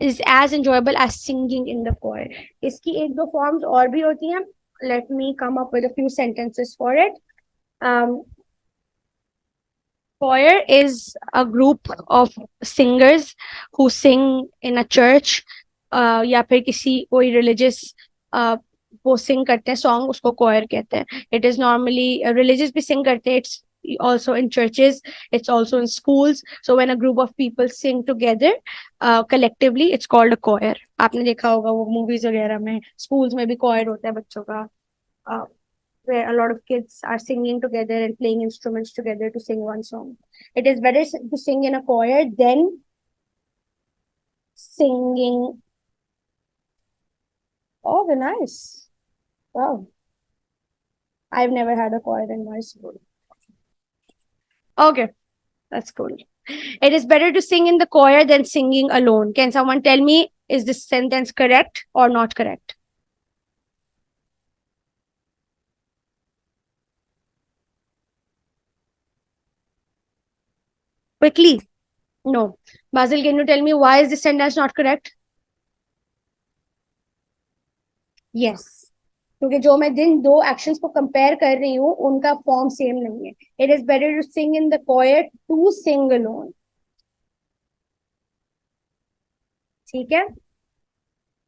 is as enjoyable as singing in the choir. इसकी एक दो forms और भी होती हैं. Let me come up with a few sentences for it. Choir is a group of singers who sing in a church, या फिर किसी कोई religious वो sing करते हैं song, उसको choir कहते हैं. It is normally religious भी sing करते हैं. It's also in churches, it's also in schools. So when a group of people sing together collectively, it's called a choir. आपने देखा होगा वो movies वगैरह में, schools में भी choir होता है बच्चों का, where a lot of kids are singing together and playing instruments together to sing one song. It is better to sing in a choir than singing. Oh, very nice. Wow. I've never had a choir in my school. Okay, that's cool. It is better to sing in the choir than singing alone. Can someone tell me, is this sentence correct or not correct? Quickly. No. Basil, can you tell me why is this sentence not correct? Yes. क्योंकि जो मैं जिन दो actions को compare कर रही हूँ उनका form same नहीं है. It is better to sing in the choir to sing alone. ठीक है,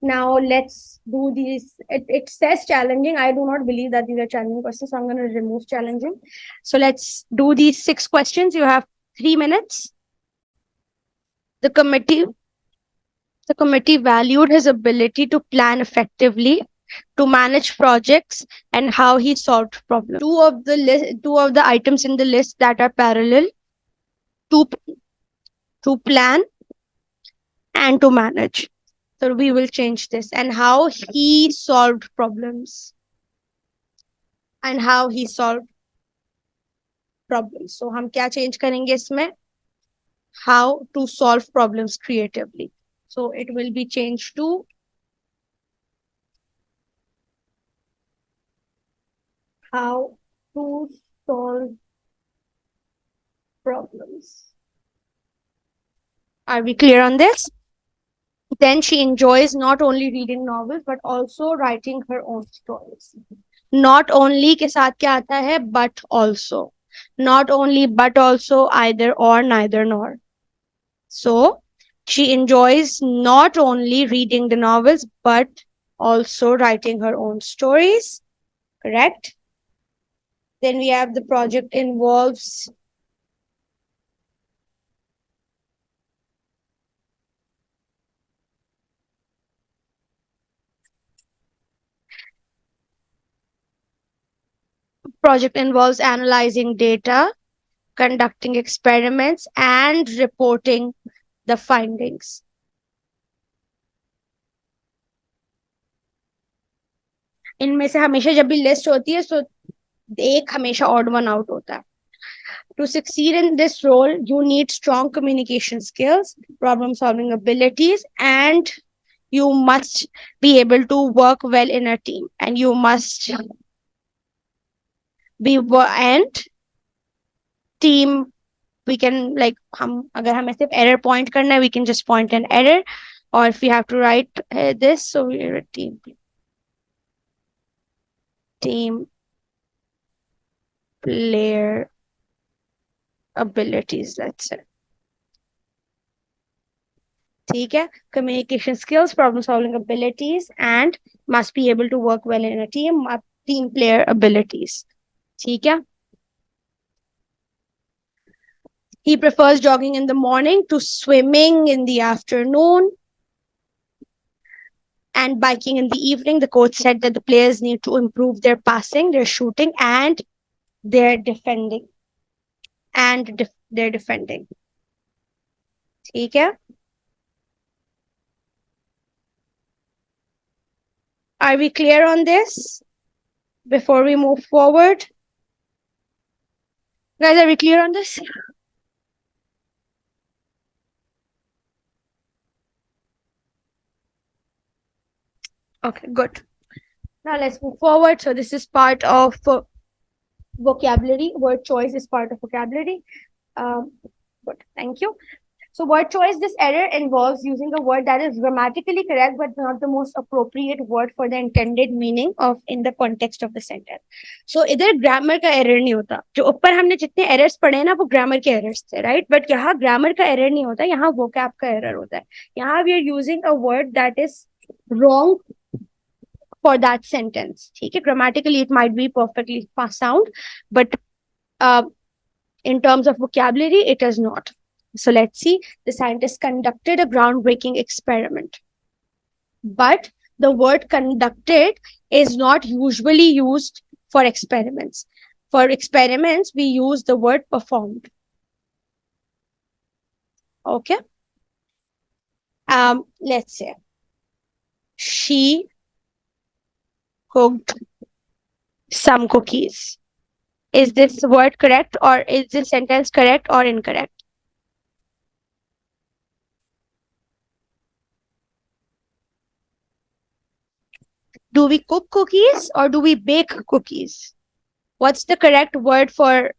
now let's do these. It says challenging. I do not believe that these are challenging questions, so I'm going to remove challenging. So let's do these 6 questions. You have 3 minutes. The committee valued his ability to plan effectively, to manage projects, and how he solved problems. Two of the items in the list that are parallel, to plan and to manage. So we will change this. And how he solved problems. And how he solved problems. So हम क्या change करेंगे इसमें? how to solve problems creatively. So it will be changed to how to solve problems. Are we clear on this? Then she enjoys not only reading novels but also writing her own stories. Not only के साथ क्या आता है, but also. Not only but also, either or, neither nor. So she enjoys not only reading the novels but also writing her own stories. Correct? Then we have the project involves analyzing data, conducting experiments, and reporting the findings. इनमें से हमेशा जब भी list होती है, तो एक हमेशा ऑड वन आउट होता है. To succeed in this role, you need strong communication skills, problem solving abilities, and you must be able to work well in a team. And you must be and team. We can, like, हम अगर हमें सिर्फ error point करना है, we can just point an error. Or if we have to write this, so we're a team player abilities, let's say. ठीक है, communication skills, problem solving abilities, and must be able to work well in a team player abilities. ठीक है. He prefers jogging in the morning to swimming in the afternoon and biking in the evening. The coach said that the players need to improve their passing, their shooting, and their defending. Their defending. ठीक है. Are we clear on this? Before we move forward, guys, are we clear on this? Okay, good. Now let's move forward. So this is part of vocabulary. Word choice is part of vocabulary. Good, thank you. So word choice, this error involves using a word that is grammatically correct but not the most appropriate word for the intended meaning of in the context of the sentence. So इधर grammar का error नहीं होता. जो ऊपर हमने जितने errors पढ़े हैं ना, वो grammar के errors थे, right? But यहाँ grammar का error नहीं होता, यहाँ vocab का error होता है. यहाँ we are using a word that is wrong for that sentence. ठीक है, grammatically it might be perfectly sound, but in terms of vocabulary it is not. So let's see. The scientists conducted a groundbreaking experiment. But the word conducted is not usually used for experiments. For experiments, we use the word performed. Okay. Let's say she cooked some cookies. Is this word correct, or is this sentence correct or incorrect? Do we cook cookies or do we bake cookies? What's the correct word for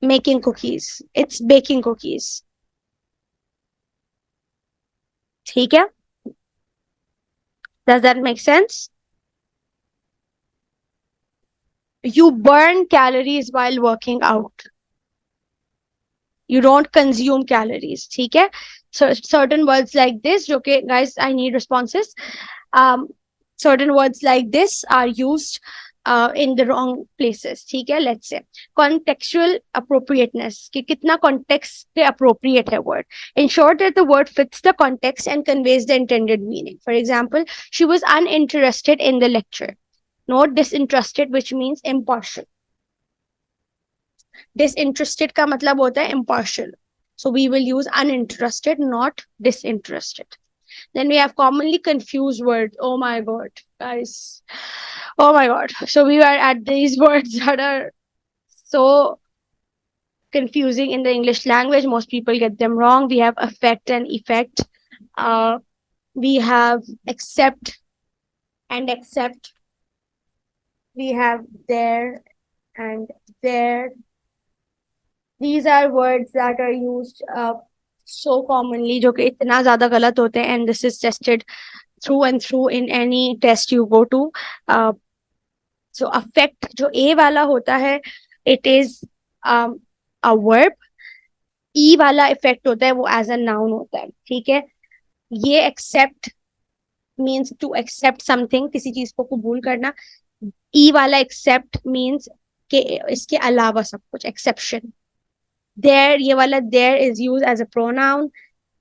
making cookies? It's baking cookies. ठीक है? Does that make sense? You burn calories while working out. You don't consume calories. ठीक है? So certain words like this, okay, guys, I need responses. Certain words like this are used in the wrong places. ठीक है? Let's say contextual appropriateness, कि कितना context पे appropriate है word. Ensure that the word fits the context and conveys the intended meaning. For example, she was uninterested in the lecture. Not disinterested, which means impartial. Disinterested का मतलब होता है impartial. So we will use uninterested, not disinterested. Then we have commonly confused words. Oh my God, guys. Oh my God. So we are at these words that are so confusing in the English language. Most people get them wrong. We have affect and effect. We have accept and accept. We have there and there. These are words that are used so commonly, जो कि इतना ज़्यादा गलत होते हैं, and this is tested through and through in any test you go to. So affect जो A वाला होता है, it is a verb. E वाला effect होता है, वो as a noun होता है. ठीक है, ये accept means to accept something, किसी चीज को कबूल करना. E वाला accept means कि इसके अलावा सब कुछ, exception. There, ये वाला there is used as a pronoun.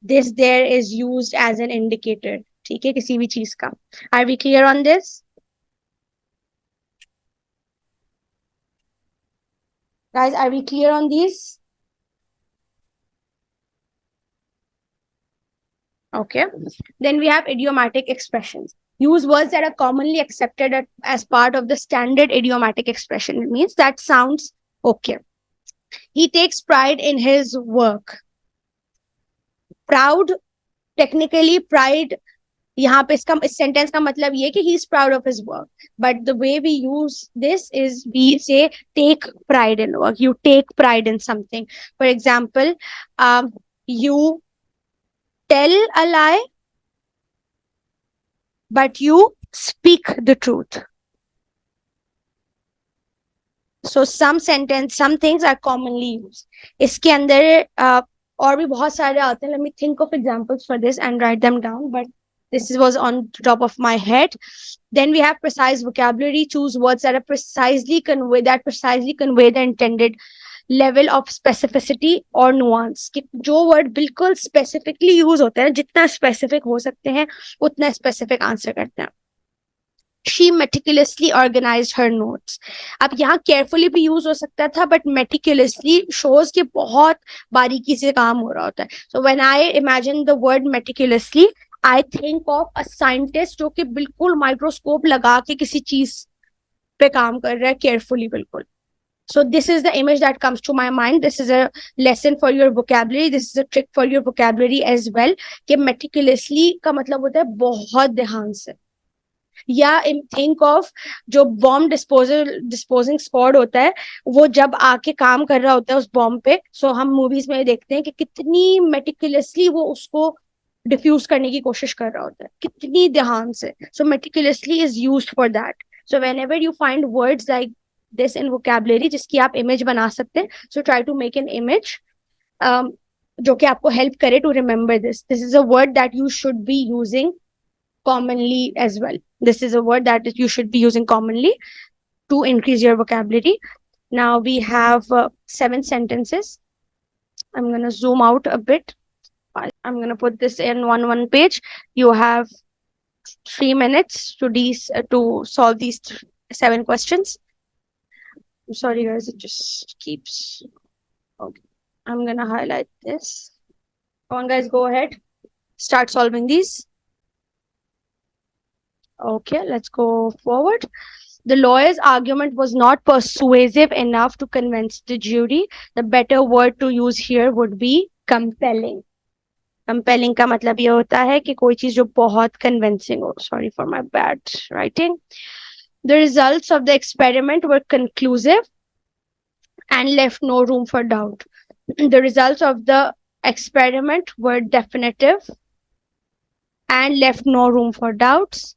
This there is used as an indicator. ठीक है, किसी भी चीज का. Are we clear on this? Guys, are we clear on these? Okay. Then we have idiomatic expressions. Use words that are commonly accepted as part of the standard idiomatic expression. It means that sounds okay. He takes pride in his work. Proud, technically pride, यहाँ पे इसका इस sentence का मतलब ये कि he is proud of his work. But the way we use this is we say take pride in work. You take pride in something. For example, you tell a lie, but you speak the truth. So some things are commonly used. इसके अंदर और भी बहुत सारे आते हैं. Let me think of examples for this and write them down. But this was on top of my head. Then we have precise vocabulary. Choose words that precisely convey the intended level of specificity or nuance. कि जो word बिल्कुल specifically use होते हैं, जितना specific हो सकते हैं, उतना specific answer करते हैं. She meticulously organized her notes. अब यहाँ carefully भी use हो सकता था, but meticulously shows कि बहुत बारीकी से काम हो रहा होता है. So when I imagine the word meticulously, I think of a scientist जो कि बिल्कुल microscope लगा के किसी चीज पे काम कर रहा है carefully बिल्कुल. So this is the image that comes to my mind. This is a lesson for your vocabulary. This is a trick for your vocabulary as well. कि meticulously का मतलब होता है बहुत ध्यान से. या थिंक ऑफ जो बॉम्ब डिस्पोजिंग स्क्वाड होता है, वो जब आके काम कर रहा होता है उस बॉम्ब पे. सो हम मूवीज में देखते हैं कि कितनी मेटिकुलसली वो उसको डिफ्यूज करने की कोशिश कर रहा होता है, कितनी ध्यान से. So meticulously is used for that. So whenever you find words like this in vocabulary जिसकी आप इमेज बना सकते हैं, so try to make an image जो कि आपको हेल्प करे to remember this. This is a word that you should be using commonly as well. This is a word that you should be using commonly to increase your vocabulary. Now we have 7 sentences. I'm going to zoom out a bit. I'm going to put this in one page. You have 3 minutes to solve these 7 questions. I'm sorry guys, it just keeps. Okay, I'm going to highlight this. Come on guys, go ahead, start solving these. Okay, let's go forward. The lawyer's argument was not persuasive enough to convince the jury. The better word to use here would be compelling. Compelling का मतलब ये होता है कि कोई चीज जो बहुत convincing हो. Sorry for my bad writing. The results of the experiment were conclusive and left no room for doubt. The results of the experiment were definitive and left no room for doubts.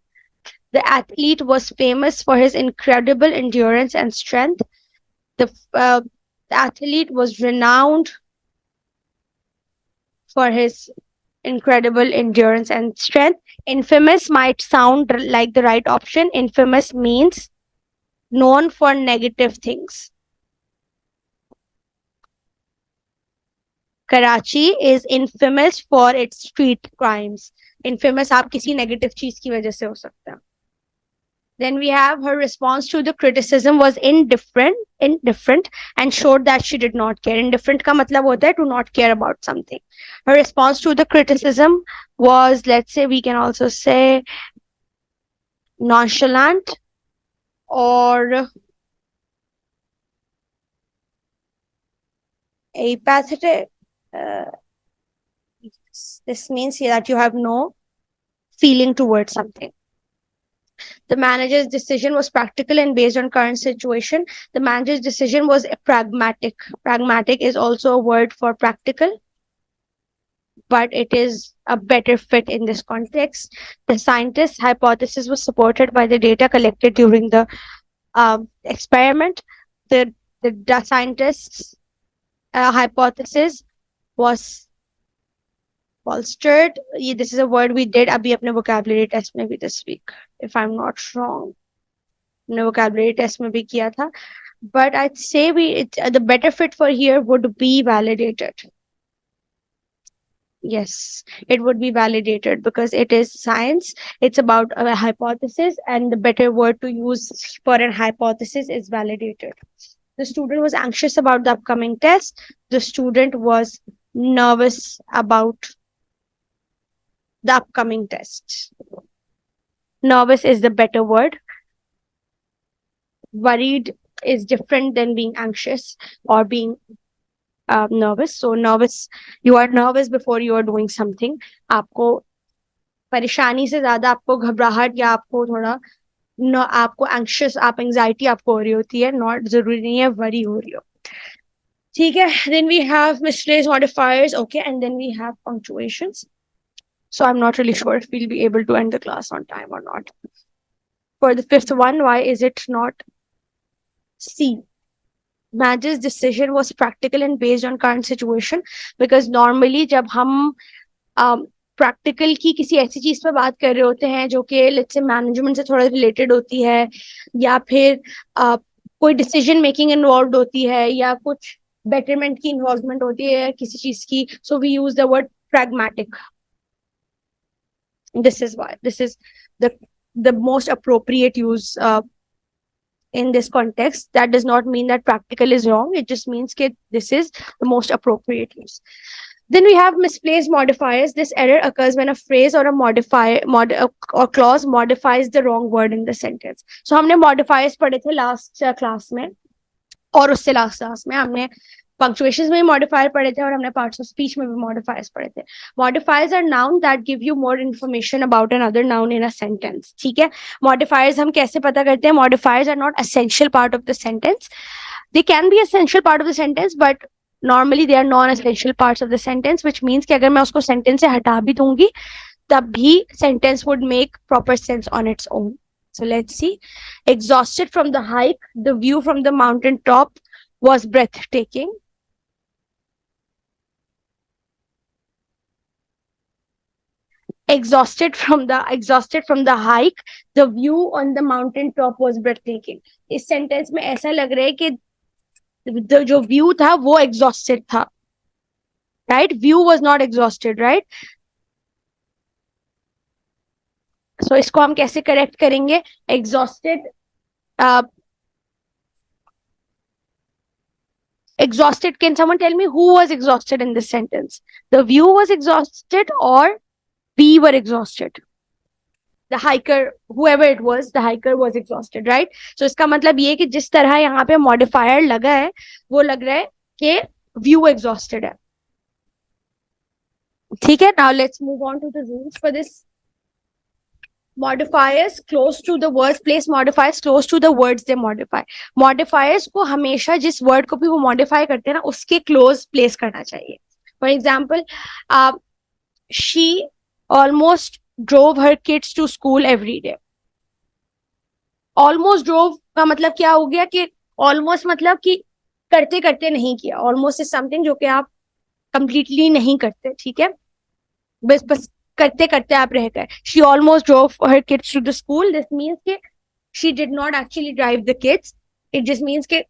The athlete was famous for his incredible endurance and strength. The athlete was renowned for his incredible endurance and strength. Infamous might sound like the right option. Infamous means known for negative things. Karachi is infamous for its street crimes. Infamous आप किसी negative चीज की वजह से हो सकता है. Then we have her response to the criticism was indifferent and showed that she did not care. Indifferent का मतलब होता है to not care about something. Her response to the criticism was, let's say, we can also say nonchalant or Apathetic. This means that you have no feeling towards something. The manager's decision was practical and based on current situation. The manager's decision was pragmatic. Pragmatic is also a word for practical, but it is a better fit in this context. The scientist's hypothesis was supported by the data collected during the experiment. The scientist's hypothesis was bolstered. This is a word we did abhi apne vocabulary test mein bhi this week, if I'm not wrong. हमने vocabulary test में भी किया था. But I'd say the better fit for here would be validated. Yes, it would be validated because it is science. It's about a hypothesis, and the better word to use for a hypothesis is validated. The student was anxious about the upcoming test. The student was nervous about the upcoming test. Nervous is the better word. Worried is different than being anxious or being nervous. So nervous, you are nervous before you are doing something. आपको परेशानी से ज्यादा आपको घबराहट या आपको थोड़ा आपको anxious, आप anxiety आपको हो रही होती है, not जरूरी नहीं है worry हो रही हो. ठीक है. Then we have misplaced modifiers. Okay, and then we have punctuations. So I'm not really sure if we'll be able to end the class on time or not. For the fifth one, why is it not C? Manager's decision was practical and based on current situation, because normally जब हम practical की किसी ऐसी चीज पर बात कर रहे होते हैं जो कि लेट्स से मैनेजमेंट से थोड़ा रिलेटेड होती है, या फिर कोई डिसीजन मेकिंग इन्वॉल्व होती है, या कुछ बेटरमेंट की इन्वॉल्वमेंट होती है किसी चीज की, so we use the word pragmatic. This is why this is the most appropriate use in this context. That does not mean that practical is wrong. It just means that this is the most appropriate use. Then we have misplaced modifiers. This error occurs when a phrase or a modifier or clause modifies the wrong word in the sentence. So हमने modifiers पढ़े थे last class में, और उससे last class में हमने punctuations में modifier पढ़े थे, और हमने parts of speech में भी modifiers पढ़े थे. Modifiers are nouns that give you more information about another noun in a sentence. ठीक है. Modifiers हम कैसे पता करते हैं? Modifiers are not essential part of the sentence. They can be essential part of the sentence, but normally they are non-essential parts of the sentence, which means कि अगर मैं उसको sentence से हटा भी दूंगी तब भी sentence would make proper sense on its own. So let's see. Exhausted from the hike, the view from the mountain top was breathtaking. Exhausted from the hike, the view on the mountain top was breathtaking. इस sentence में ऐसा लग रहा है कि जो view था वो exhausted था, right? View was not exhausted, right? So इसको हम कैसे correct करेंगे? Exhausted exhausted, can someone tell me who was exhausted in this sentence? The view was exhausted or we were exhausted? The hiker, whoever it was, the hiker was exhausted, right? So इसका मतलब ये कि जिस तरह यहाँ पे modifier लगा है वो लग रहा है कि view exhausted है. ठीक है. Now let's move on to the rules for this. Modifiers close to the words, place modifiers close to the words they modify. Modifiers को हमेशा जिस word को भी वो modify करते हैं ना उसके close place करना चाहिए. For example, she almost drove her kids to school every day. Almost drove का मतलब क्या हो गया कि almost मतलब कि करते करते नहीं किया. Almost is something जो कि आप completely नहीं करते. ठीक है. बस करते करते आप रह गए. She almost drove her kids to the school. This means कि she did not actually drive the kids. It just means कि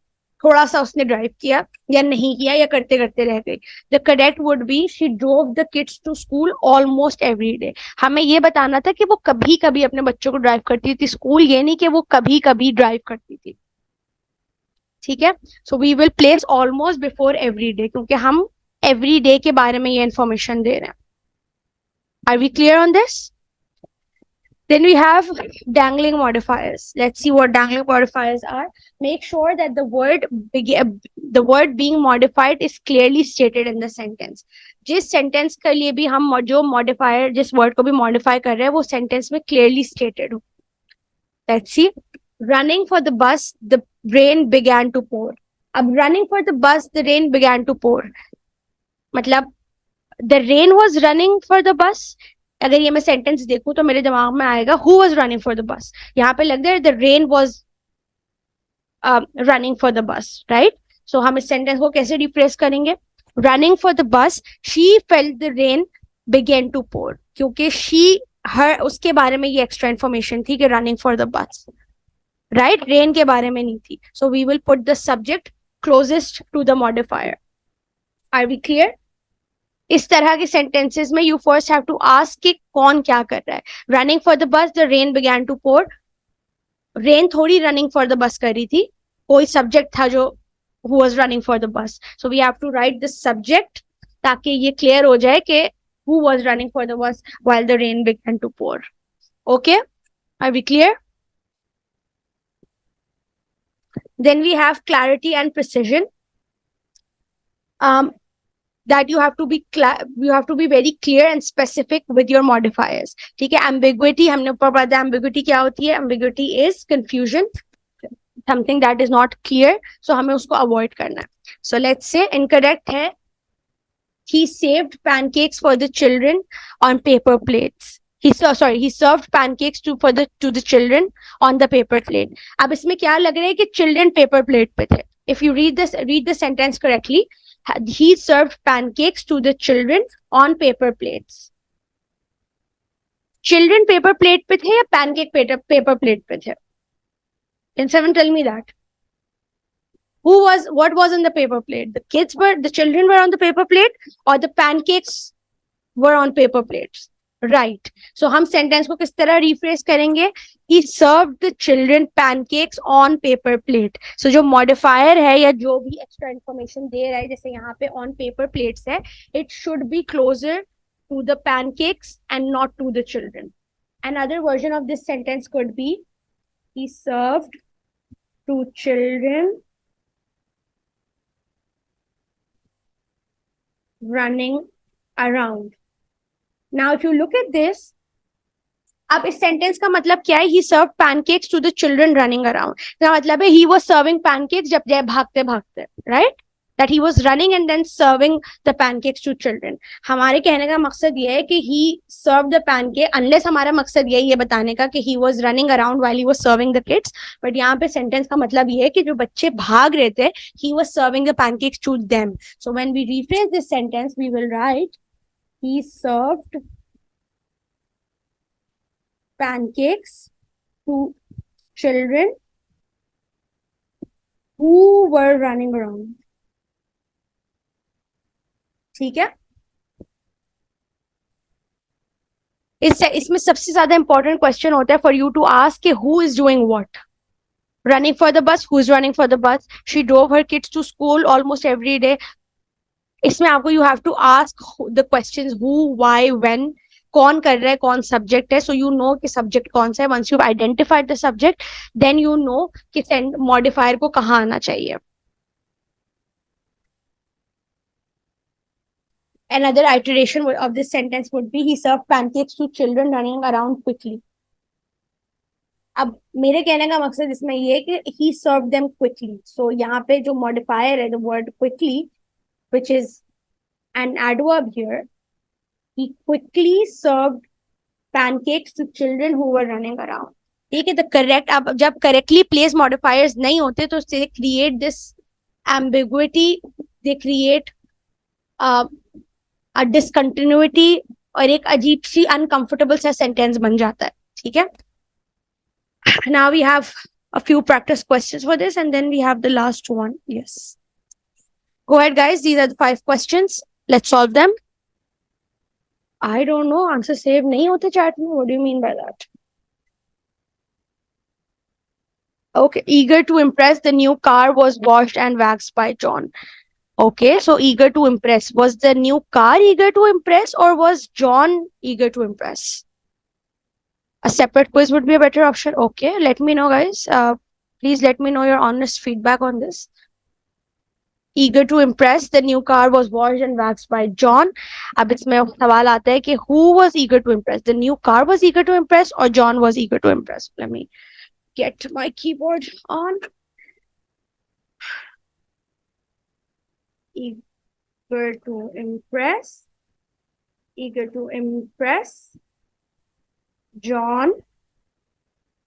थोड़ा सा उसने ड्राइव किया या नहीं किया या करते करते रह गई. The correct would be she drove the kids to school almost every day. हमें ये बताना था कि वो कभी कभी अपने बच्चों को ड्राइव करती थी स्कूल, ये नहीं कि वो कभी कभी ड्राइव करती थी. ठीक है. So we will place almost before every day क्योंकि हम every day के बारे में ये information दे रहे हैं. Are we clear on this? Then we have dangling modifiers. Let's see what dangling modifiers are. Make sure that the word being modified is clearly stated in the sentence. जिस sentence के लिए भी हम जो modifier जिस word को भी modify कर रहे हैं वो sentence में clearly stated हो. Let's see. Running for the bus, the rain began to pour. अब running for the bus, the rain began to pour. मतलब the rain was running for the bus. अगर ये मैं सेंटेंस देखूं तो मेरे दिमाग में आएगा who was running for the bus. यहाँ पे लग रहा है the rain was running for the bus, right? So हम इस सेंटेंस को कैसे रिप्लेस करेंगे? Running for the bus, she felt the rain began to pour. क्योंकि उसके बारे में ये एक्स्ट्रा इन्फॉर्मेशन थी कि running for the bus, right? Rain के बारे में नहीं थी. So we will put the subject closest to the modifier. Are we clear? इस तरह के सेंटेंसेस में you first have to ask कि कौन क्या कर रहा है. Running for the bus, the rain began to pour. Rain थोड़ी रनिंग फॉर द बस कर रही थी, कोई सब्जेक्ट था जो who was running for the bus. So we have to write the subject ताकि ये क्लियर हो जाए कि who was running for the bus while the rain began to pour. Okay, are we clear? Then we have clarity and precision. That you have to be very clear and specific with your modifiers. ठीक है. Ambiguity हमने ऊपर पढ़ा. Ambiguity क्या होती है? Ambiguity is confusion, something that is not clear, so हमें उसको avoid करना है. So let's say incorrect है he saved pancakes for the children on paper plates. He served pancakes to the children on the paper plate. अब इसमें क्या लग रहा है कि children paper plate पे थे. If you read the sentence correctly, he served pancakes to the children on paper plates. Children paper plate पे थे या pancake paper plate पे थे? Can someone tell me that? What was on the paper plate? The children were on the paper plate, or the pancakes were on paper plates? Right. So हम sentence को किस तरह rephrase करेंगे? He served the children pancakes on paper plate. So जो modifier है या जो भी extra information दे रहा है, जैसे यहाँ पे on paper plates है, it should be closer to the pancakes and not to the children. Another version of this sentence could be he served to children running around. Now, if you look at this, अब इस sentence का मतलब क्या है? He served pancakes to the children running around. इसका मतलब है he was serving pancakes जब जय भागते भागते, right? That he was running and then serving the pancakes to children. हमारे कहने का मकसद ये है कि he served the pancake, unless हमारा मकसद यही है बताने का कि he was running around while he was serving the kids. But यहाँ पे सेंटेंस का मतलब ये है कि जो बच्चे भाग रहे थे, he was serving the pancakes to them. So when we rephrase this sentence, we will write he served pancakes to children who were running around. ठीक है. इसमें सबसे ज्यादा इंपॉर्टेंट क्वेश्चन होता है for you to ask who is doing what. Running for the bus, who is running for the bus? She drove her kids to school almost every day. इसमें आपको you have to ask the questions who, why, when, कौन कर रहा है, कौन subject है, so you know कि subject कौन सा है. Once you've identified the subject, then you know कि modifier को कहाँ आना चाहिए. Another iteration of this sentence would be he served pancakes to children running around quickly. अब मेरे कहने का मकसद इसमें ये है कि he served them quickly. So यहाँ पे जो modifier है, the word quickly, which is an adverb here, he quickly served pancakes to children who were running around. ठीक है. The correct, अब जब correctly placed modifiers नहीं होते तो they create this ambiguity, they create a discontinuity और एक अजीब सी uncomfortable सा sentence बन जाता है. ठीक है. Now we have a few practice questions for this, and then we have the last one. Yes. Go ahead, guys. These are the 5 questions. Let's solve them. I don't know. Answer saved nahi hote chat mein. What do you mean by that? Okay. Eager to impress, the new car was washed and waxed by John. Okay. So eager to impress. Was the new car eager to impress, or was John eager to impress? A separate quiz would be a better option. Okay, let me know, guys. Please let me know your honest feedback on this. Eager to impress, the new car was washed and waxed by John. अब इसमें सवाल आता है कि who was eager to impress? The new car was eager to impress or John was eager to impress? Let me get my keyboard on. Eager to impress. Eager to impress. John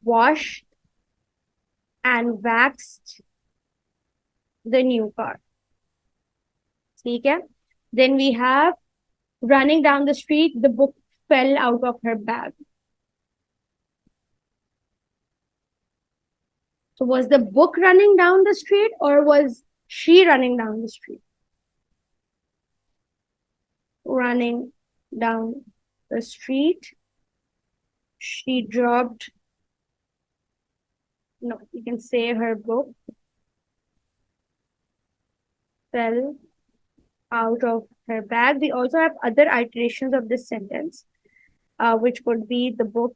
washed and waxed the new car. ठीक है? Then we have running down the street, the book fell out of her bag. So was the book running down the street or was she running down the street? Running down the street. She dropped, no, you can say her book fell out of her bag. We also have other iterations of this sentence, which would be the book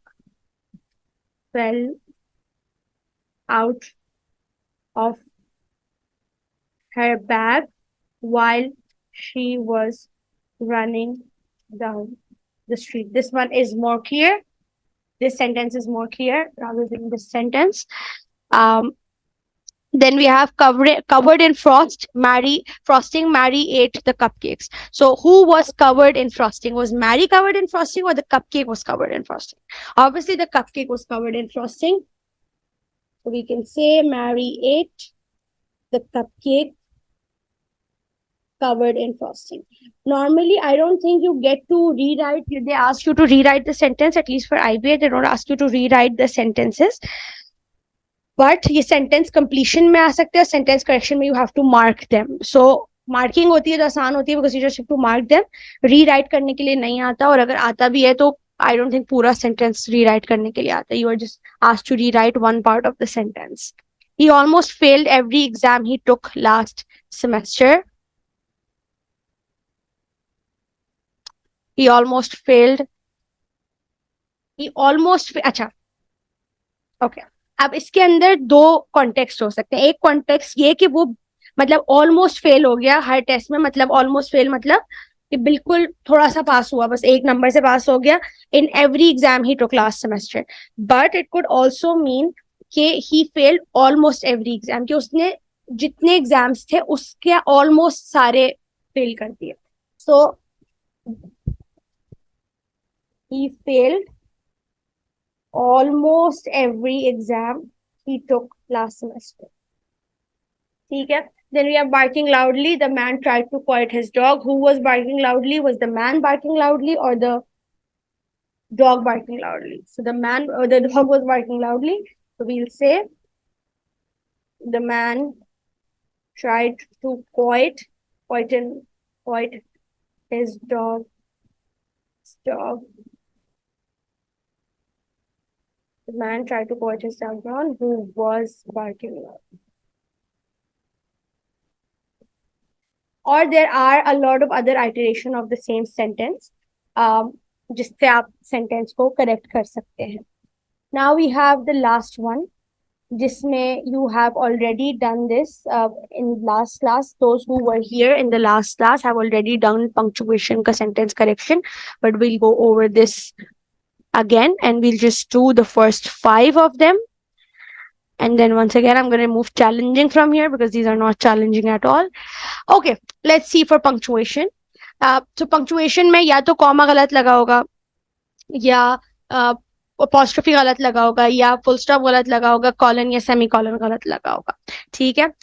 fell out of her bag while she was running down the street. This one is more clear. This sentence is more clear rather than this sentence. Then we have covered in frosting. Mary ate the cupcakes. So who was covered in frosting? Was Mary covered in frosting or the cupcake was covered in frosting? Obviously, the cupcake was covered in frosting. So we can say Mary ate the cupcake covered in frosting. Normally, I don't think you get to rewrite. They ask you to rewrite the sentence, at least for IBA, they don't ask you to rewrite the sentences. But ये sentence completion में आ सकते हैं, sentence correction में you have to mark them. So marking होती है तो आसान होती है because you just have to mark them. Rewrite करने के लिए नहीं आता, और अगर आता भी है तो I don't think पूरा sentence rewrite करने के लिए आता. You are just asked to rewrite one part of the sentence. He almost failed every exam he took last semester. He almost failed. अच्छा, okay. अब इसके अंदर दो कॉन्टेक्स्ट हो सकते हैं. एक कॉन्टेक्स्ट ये कि वो मतलब ऑलमोस्ट फेल हो गया हर टेस्ट में, मतलब ऑलमोस्ट फेल मतलब कि बिल्कुल थोड़ा सा पास हुआ, बस एक नंबर से पास हो गया in every exam he took last semester. But it could also mean कि he failed almost every exam, कि उसने जितने एग्जाम्स थे उसके ऑलमोस्ट सारे फेल कर दिए. सो he failed almost every exam he took last semester. ठीक है. Then we have barking loudly. The man tried to quiet his dog. Who was barking loudly? Was the man barking loudly or the dog barking loudly? So the man or the dog was barking loudly. So we'll say the man tried to quiet his dog. The man tried to quiet his dog down, who was barking loud. Or there are a lot of other iteration of the same sentence, जिससे आप sentence को correct कर सकते हैं. Now we have the last one, जिसमें you have already done this in last class. Those who were here in the last class have already done punctuation का sentence correction, but we'll go over this again and we'll just do the first 5 of them. And then once again, I'm going to remove challenging from here because these are not challenging at all. Okay, let's see for punctuation. So punctuation में या तो comma गलत लगा होगा, या apostrophe गलत लगा होगा, या full stop गलत लगा होगा, colon या semicolon गलत लगा होगा. ठीक है.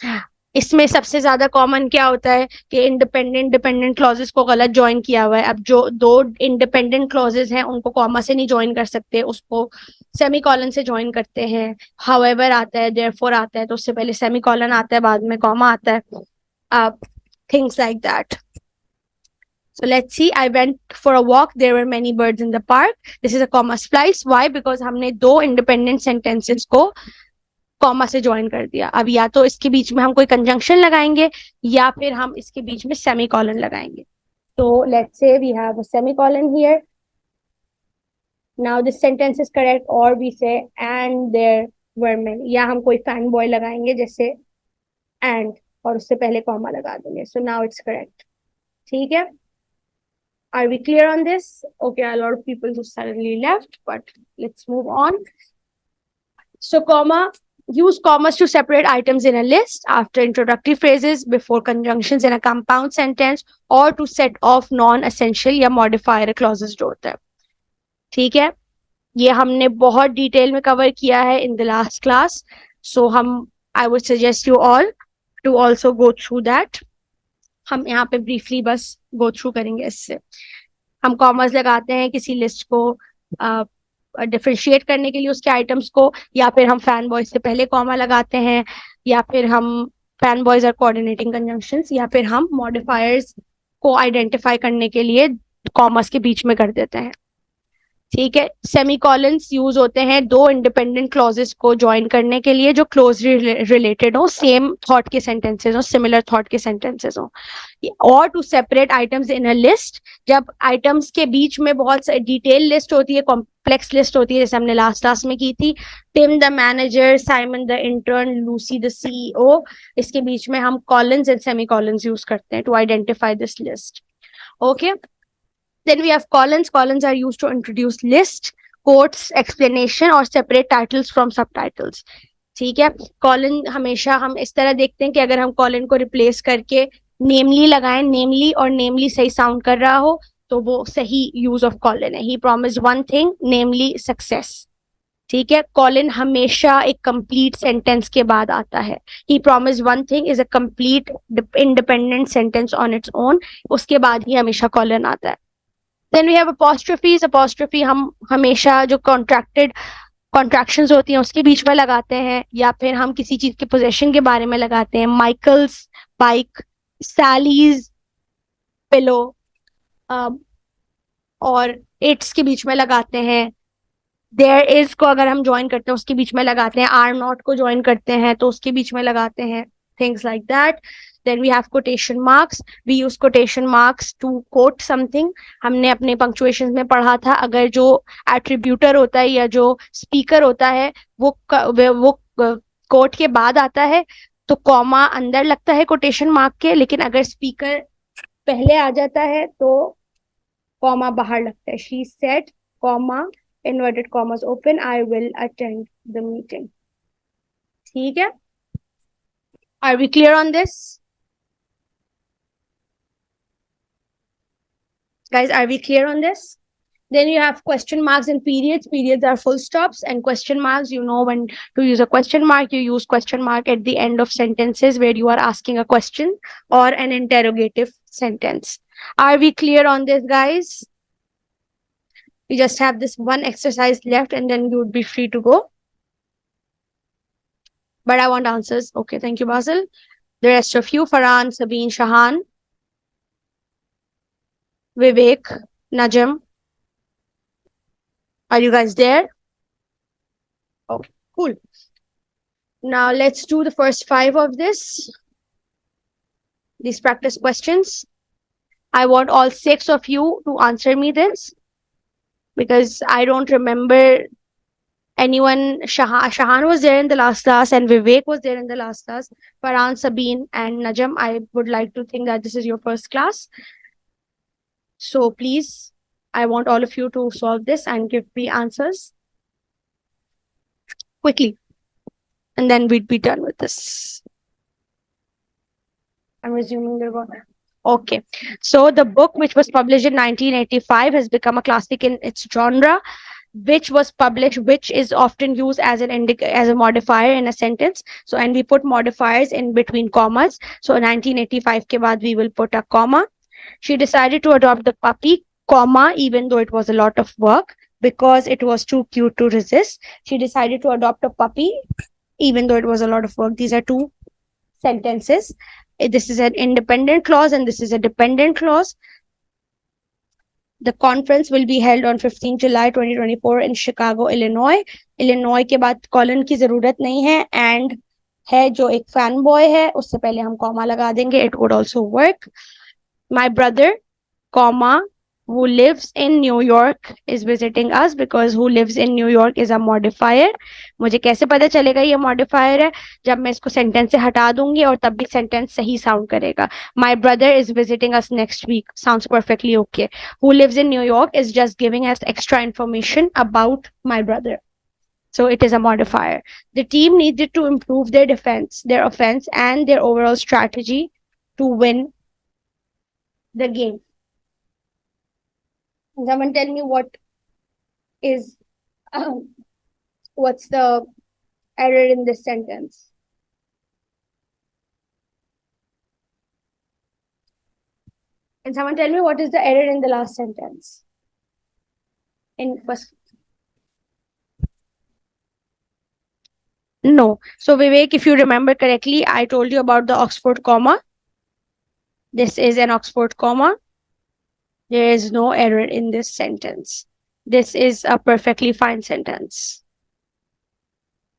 इसमें सबसे ज्यादा कॉमन क्या होता है कि इंडिपेंडेंट डिपेंडेंट क्लॉजेस को गलत ज्वाइन किया हुआ है. अब जो दो इंडिपेंडेंट क्लॉजेस हैं उनको कॉमा से नहीं ज्वाइन कर सकते, उसको सेमीकॉलन से ज्वाइन करते हैं. हाउएवर आता है, देयरफॉर आता है, तो उससे पहले सेमीकॉलन आता है, बाद में कॉमा आता है. Things like that. So let's see. I went for a walk. There were many birds in the park. This is a comma splice. Why? Because हमने दो independent sentences को कॉमा से ज्वाइन कर दिया. अब या तो इसके बीच में हम कोई कंजंक्शन लगाएंगे या फिर हम इसके बीच में सेमीकॉलन लगाएंगे. तो let's say we have a semicolon here. Now this sentence is correct, or we say and there were men, या हम कोई फैन बॉय लगाएंगे जैसे and और उससे पहले कॉमा लगा देंगे. So now it's correct. ठीक है. Are we clear on this? Okay, a lot of people just suddenly left, but let's move on. So use commas to separate items in a list, after introductory phrases, before conjunctions in a compound sentence, or to set off non-essential या modifier clauses जो होता है. ठीक है. ये हमने बहुत detail में कवर किया है in the last class. So I would suggest you all to also go through that. हम यहाँ पे briefly बस go through करेंगे इससे. हम कॉमर्स लगाते हैं किसी लिस्ट को डिफरेंशिएट करने के लिए उसके आइटम्स को, या फिर हम फैन बॉयज से पहले कॉमा लगाते हैं, या फिर हम fan boys are coordinating conjunctions, या फिर हम मॉडिफायर्स को आइडेंटिफाई करने के लिए कॉमर्स के बीच में कर देते हैं. ठीक है. सेमीकोलंस यूज होते हैं दो इंडिपेंडेंट क्लॉजेस को ज्वाइन करने के लिए जो क्लोजली रिलेटेड हो, सेम थॉट के सेंटेंसेस हो, सिमिलर थॉट के सेंटेंसेस हो, और to separate items in a list. जब आइटम्स के बीच में बहुत डिटेल लिस्ट होती है, कॉम्प्लेक्स लिस्ट होती है, जैसे हमने लास्ट क्लास में की थी, Tim the manager, Simon the intern, Lucy the CEO, इसके बीच में हम कॉलन्स एंड सेमीकोलंस यूज करते हैं to identify this list. Okay. Then we have colons. Colons are used to introduce list, quotes, explanation और separate titles from subtitles. ठीक है. Colon हमेशा हम इस तरह देखते हैं कि अगर हम कॉलन को रिप्लेस करके नेमली लगाएं, नेमली और नेमली सही साउंड कर रहा हो तो वो सही यूज ऑफ कॉलन है. He promised one thing, namely success. ठीक है. कॉलन हमेशा एक कंप्लीट सेंटेंस के बाद आता है. He promised one thing is a complete independent sentence on its own, उसके बाद ही हमेशा कॉलन आता है. Then we have apostrophes. Apostrophe हम हमेशा जो कॉन्ट्रैक्शंस होती हैं उसके बीच में लगाते हैं, या फिर हम किसी चीज के पोजेशन के बारे में लगाते हैं. माइकल्स बाइक, सैलीज पिलो, और इट्स के बीच में लगाते हैं. देयर इज को अगर हम ज्वाइन करते हैं उसके बीच में लगाते हैं. आर नॉट को ज्वाइन करते हैं तो उसके बीच में लगाते हैं. Things like that. Then we have quotation marks. We use quotation marks to quote something. हमने अपने punctuations में पढ़ा था, अगर जो attributor होता है या जो speaker होता है वो quote के बाद आता है तो कॉमा अंदर लगता है quotation mark के, लेकिन अगर speaker पहले आ जाता है तो कॉमा बाहर लगता है. She said, comma, inverted commas open, I will attend the meeting. ठीक है. Are we clear on this? Guys, are we clear on this? Then you have question marks and periods. Periods are full stops, and question marks, you know when to use a question mark. You use question mark at the end of sentences where you are asking a question or an interrogative sentence. Are we clear on this, guys? We just have this one exercise left and then you would be free to go. But I want answers. Okay, thank you, Basil. The rest of you, Farhan, Sabine, Shahan, Vivek, Najam. Are you guys there? Okay, cool. Now let's do the first 5 of this. These practice questions. I want all 6 of you to answer me this, because I don't remember anyone. Shahan was there in the last class and Vivek was there in the last class. Farhan, Sabine and Najam, I would like to think that this is your first class. So please, I want all of you to solve this and give me answers quickly. And then we'd be done with this. I'm assuming they're going. Okay. So the book, which was published in 1985, has become a classic in its genre. Which was published, which is often used as as a modifier in a sentence. So, and we put modifiers in between commas. So 1985 ke baad we will put a comma. She decided to adopt the puppy, comma, even though it was a lot of work, because it was too cute to resist. She decided to adopt a puppy, even though it was a lot of work. These are two sentences. This is an independent clause and this is a dependent clause. The conference will be held on 15 July 2024 in Chicago, Illinois. Illinois के बाद colon की जरूरत नहीं है, and है जो एक fan boy है उससे पहले हम कॉमा लगा देंगे. It would also work. My brother, comma, who lives in New York is visiting us, because who lives in New York is a modifier. मुझे कैसे पता चलेगा ये modifier है? जब मैं इसको sentence से हटा दूंगी और तब भी sentence सही sound करेगा. My brother is visiting us next week. Sounds perfectly okay. Who lives in New York is just giving us extra information about my brother. So it is a modifier. The team needed to improve their defense, their offense, and their overall strategy to win the game. Someone tell me what is what's the error in this sentence? And someone tell me what is the error in the last sentence? In first. No. So Vivek, if you remember correctly, I told you about the Oxford comma. This is an Oxford comma. There is no error in this sentence. This is a perfectly fine sentence.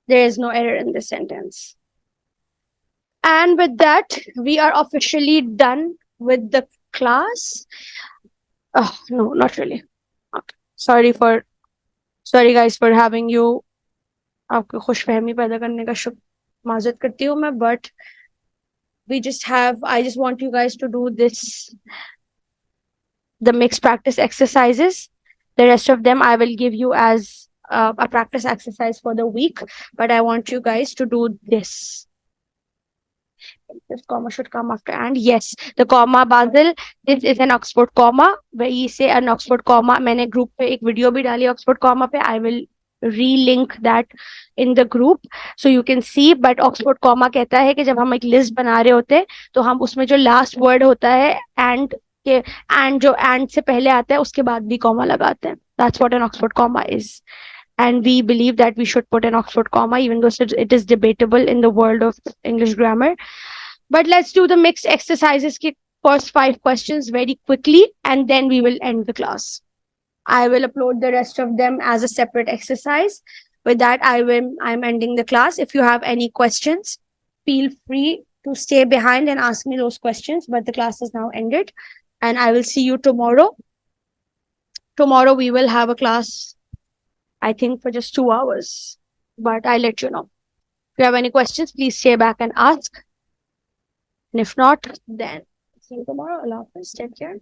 There is no error in this sentence. And with that, we are officially done with the class. Oh, no, not really. Okay. Sorry guys for having you. आपको खुशफहमी पैदा करने का माजरत करती हूँ मैं, but I just want you guys to do the mixed practice exercises. The rest of them I will give you as a practice exercise for the week, but I want you guys to do this. This comma should come after and. Yes, the comma, Basil, this is an Oxford comma. वही से an Oxford comma. मैंने group पे एक video भी डाली Oxford comma पे. I will relink that in the group so you can see. But Oxford comma कहता है कि जब हम एक list बना रहे होते हैं तो हम उसमें जो last word होता है and के and जो and से पहले आता है उसके बाद भी comma लगाते हैं. That's what an Oxford comma is. And we believe that we should put an Oxford comma, even though it is debatable in the world of English grammar. But let's do the mixed exercises first 5 questions very quickly, and then we will end the class. I will upload the rest of them as a separate exercise. With that, I'm ending the class. If you have any questions, feel free to stay behind and ask me those questions. But the class is now ended, and I will see you tomorrow. Tomorrow we will have a class, I think, for just 2 hours, but I'll let you know. If you have any questions, please stay back and ask. And if not, then see you tomorrow. Allah Hafiz. Take care.